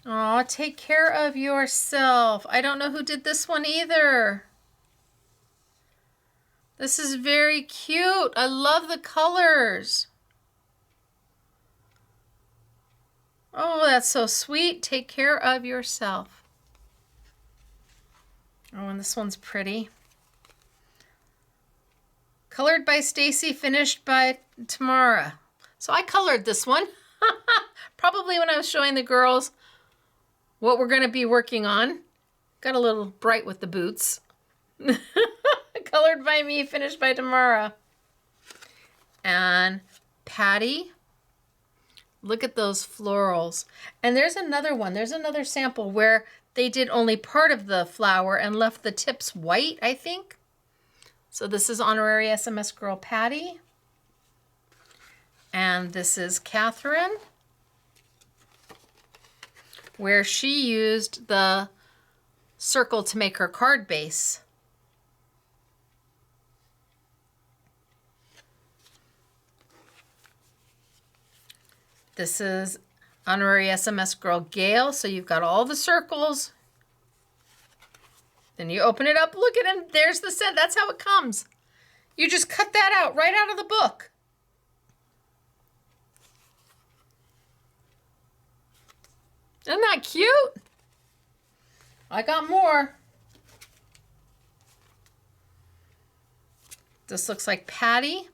Speaker 1: Aw, take care of yourself. I don't know who did this one either. This is very cute. I love the colors. Oh, that's so sweet. Take care of yourself. Oh, and this one's pretty. Colored by Stacey, finished by Tamara. So I colored this one. Probably when I was showing the girls what we're going to be working on. Got a little bright with the boots. Colored by me, finished by Tamara. And Patty Look at those florals. And there's another one. There's another sample where they did only part of the flower and left the tips white, I think. So this is Honorary SMS Girl Patty. And this is Catherine, where she used the circle to make her card base. This is Honorary SMS Girl Gail. So you've got all the circles. Then you open it up, look at it, there's the set. That's how it comes. You just cut that out right out of the book. Isn't that cute? I got more. This looks like Patty.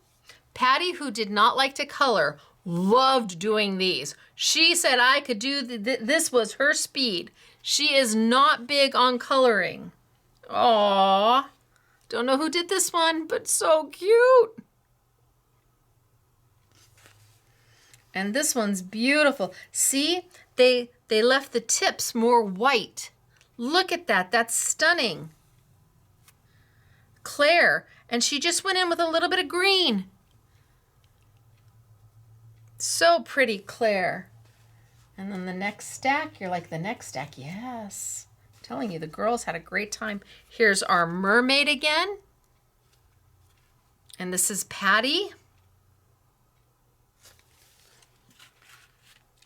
Speaker 1: Patty, who did not like to color, loved doing these. She said I could do this was her speed. She is not big on coloring. Aww. Don't know who did this one, but so cute. And this one's beautiful. See, they left the tips more white. Look at that. That's stunning. Claire, and she just went in with a little bit of green. So pretty, Claire. And then the next stack, you're like, the next stack, yes. I'm telling you, the girls had a great time. Here's our mermaid again. And this is Patty.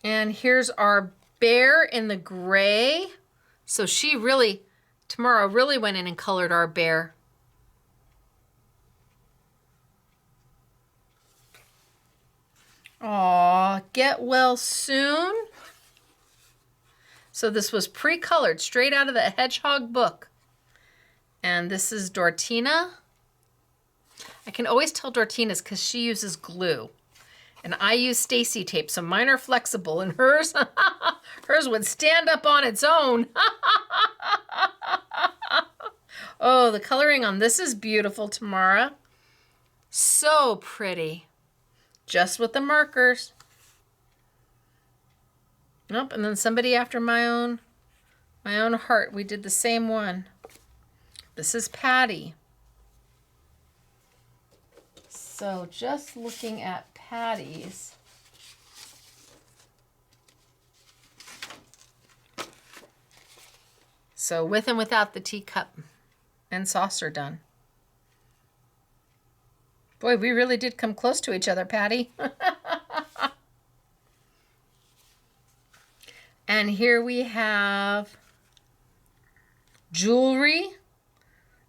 Speaker 1: And here's our bear in the gray. So she really, Tamara really went in and colored our bear. Aw, get well soon. So this was pre-colored, straight out of the Hedgehog book. And this is Dortina. I can always tell Dortina's because she uses glue. And I use Stacey tape, so mine are flexible, and hers, hers would stand up on its own. Oh, the coloring on this is beautiful, Tamara. So pretty. Just with the markers. Nope, and then somebody after my own heart. We did the same one. This is Patty. So just looking at Patty's. So with and without the teacup and saucer done. Boy, we really did come close to each other, Patty. And here we have jewelry.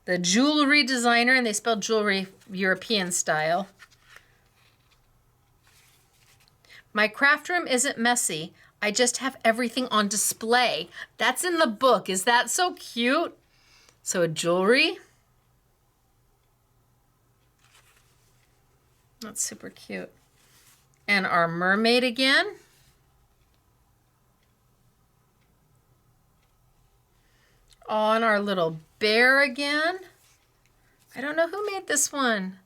Speaker 1: The jewelry designer, and they spelled jewelry European style. My craft room isn't messy. I just have everything on display. That's in the book. Is that so cute? So a jewelry. That's super cute. And our mermaid again. On our little bear again. I don't know who made this one.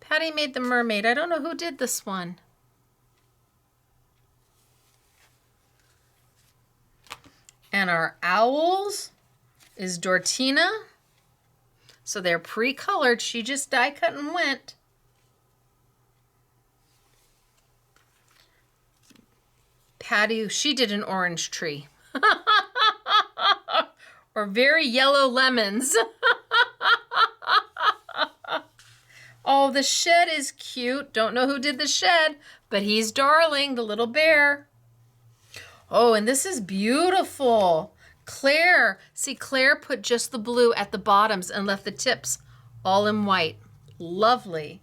Speaker 1: Patty made the mermaid. I don't know who did this one. And our owls is Dortina. So they're pre-colored. She just die cut and went. Patty, she did an orange tree. Or very yellow lemons. Oh, the shed is cute. Don't know who did the shed, but he's darling, the little bear. Oh, and this is beautiful. Claire. See, Claire put just the blue at the bottoms and left the tips all in white. Lovely.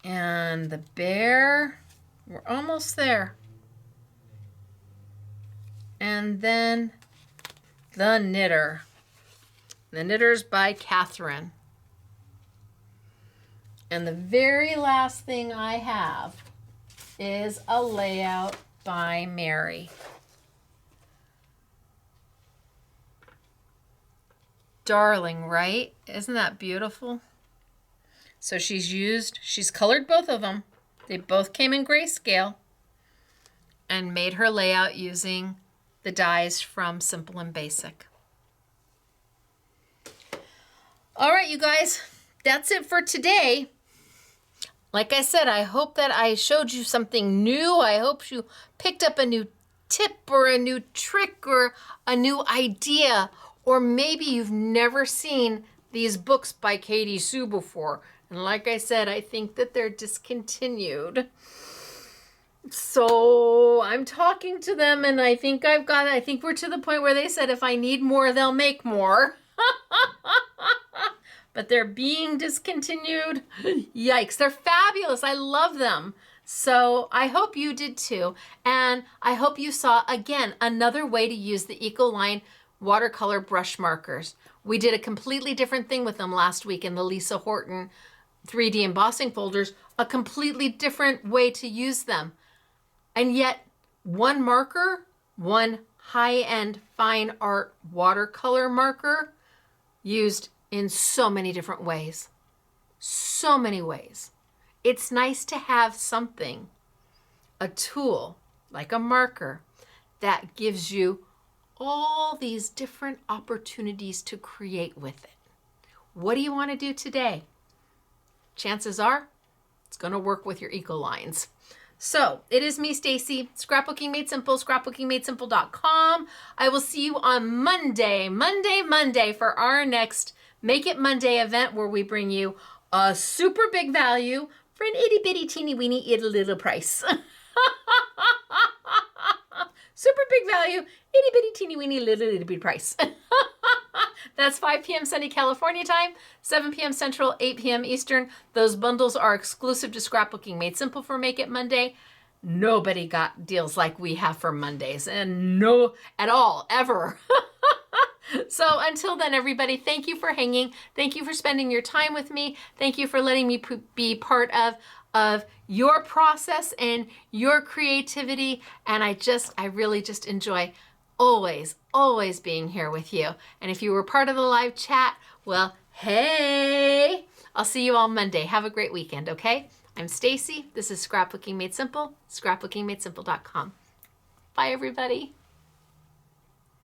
Speaker 1: And the bear. We're almost there. And then the knitter. The knitter's by Catherine. And the very last thing I have is a layout by Mary. Darling, right? Isn't that beautiful? So she's colored both of them. They both came in Greyscale and made her layout using the dies from Simple and Basic. All right, you guys, that's it for today. Like I said, I hope that I showed you something new. I hope you picked up a new tip or a new trick or a new idea. Or maybe you've never seen these books by Katy Sue before. And like I said, I think that they're discontinued. So I'm talking to them, and I think we're to the point where they said if I need more, they'll make more. But they're being discontinued. Yikes, they're fabulous. I love them. So I hope you did too. And I hope you saw, again, another way to use the Ecoline watercolor brush markers. We did a completely different thing with them last week in the Lisa Horton 3D embossing folders, a completely different way to use them. And yet one marker, one high-end fine art watercolor marker used in so many different ways. So many ways. It's nice to have something, a tool like a marker that gives you all these different opportunities to create with it. What do you want to do today? Chances are it's going to work with your Ecolines. So it is me, Stacey, Scrapbooking Made Simple, scrapbookingmadesimple.com. I will see you on Monday for our next Make It Monday event, where we bring you a super big value for an itty bitty teeny weeny itty little price. Super big value, itty bitty teeny weeny little bitty price. That's 5 p.m. Sunday, California time, 7 p.m. Central, 8 p.m. Eastern. Those bundles are exclusive to Scrapbooking Made Simple for Make It Monday. Nobody got deals like we have for Mondays, and no at all, ever. So until then, everybody, thank you for hanging. Thank you for spending your time with me. Thank you for letting me be part of your process and your creativity. And I really just enjoy always being here with you. And if you were part of the live chat, well, hey, I'll see you all Monday. Have a great weekend, okay? I'm Stacey. This is Scrapbooking Made Simple, scrapbookingmadesimple.com. Bye, everybody.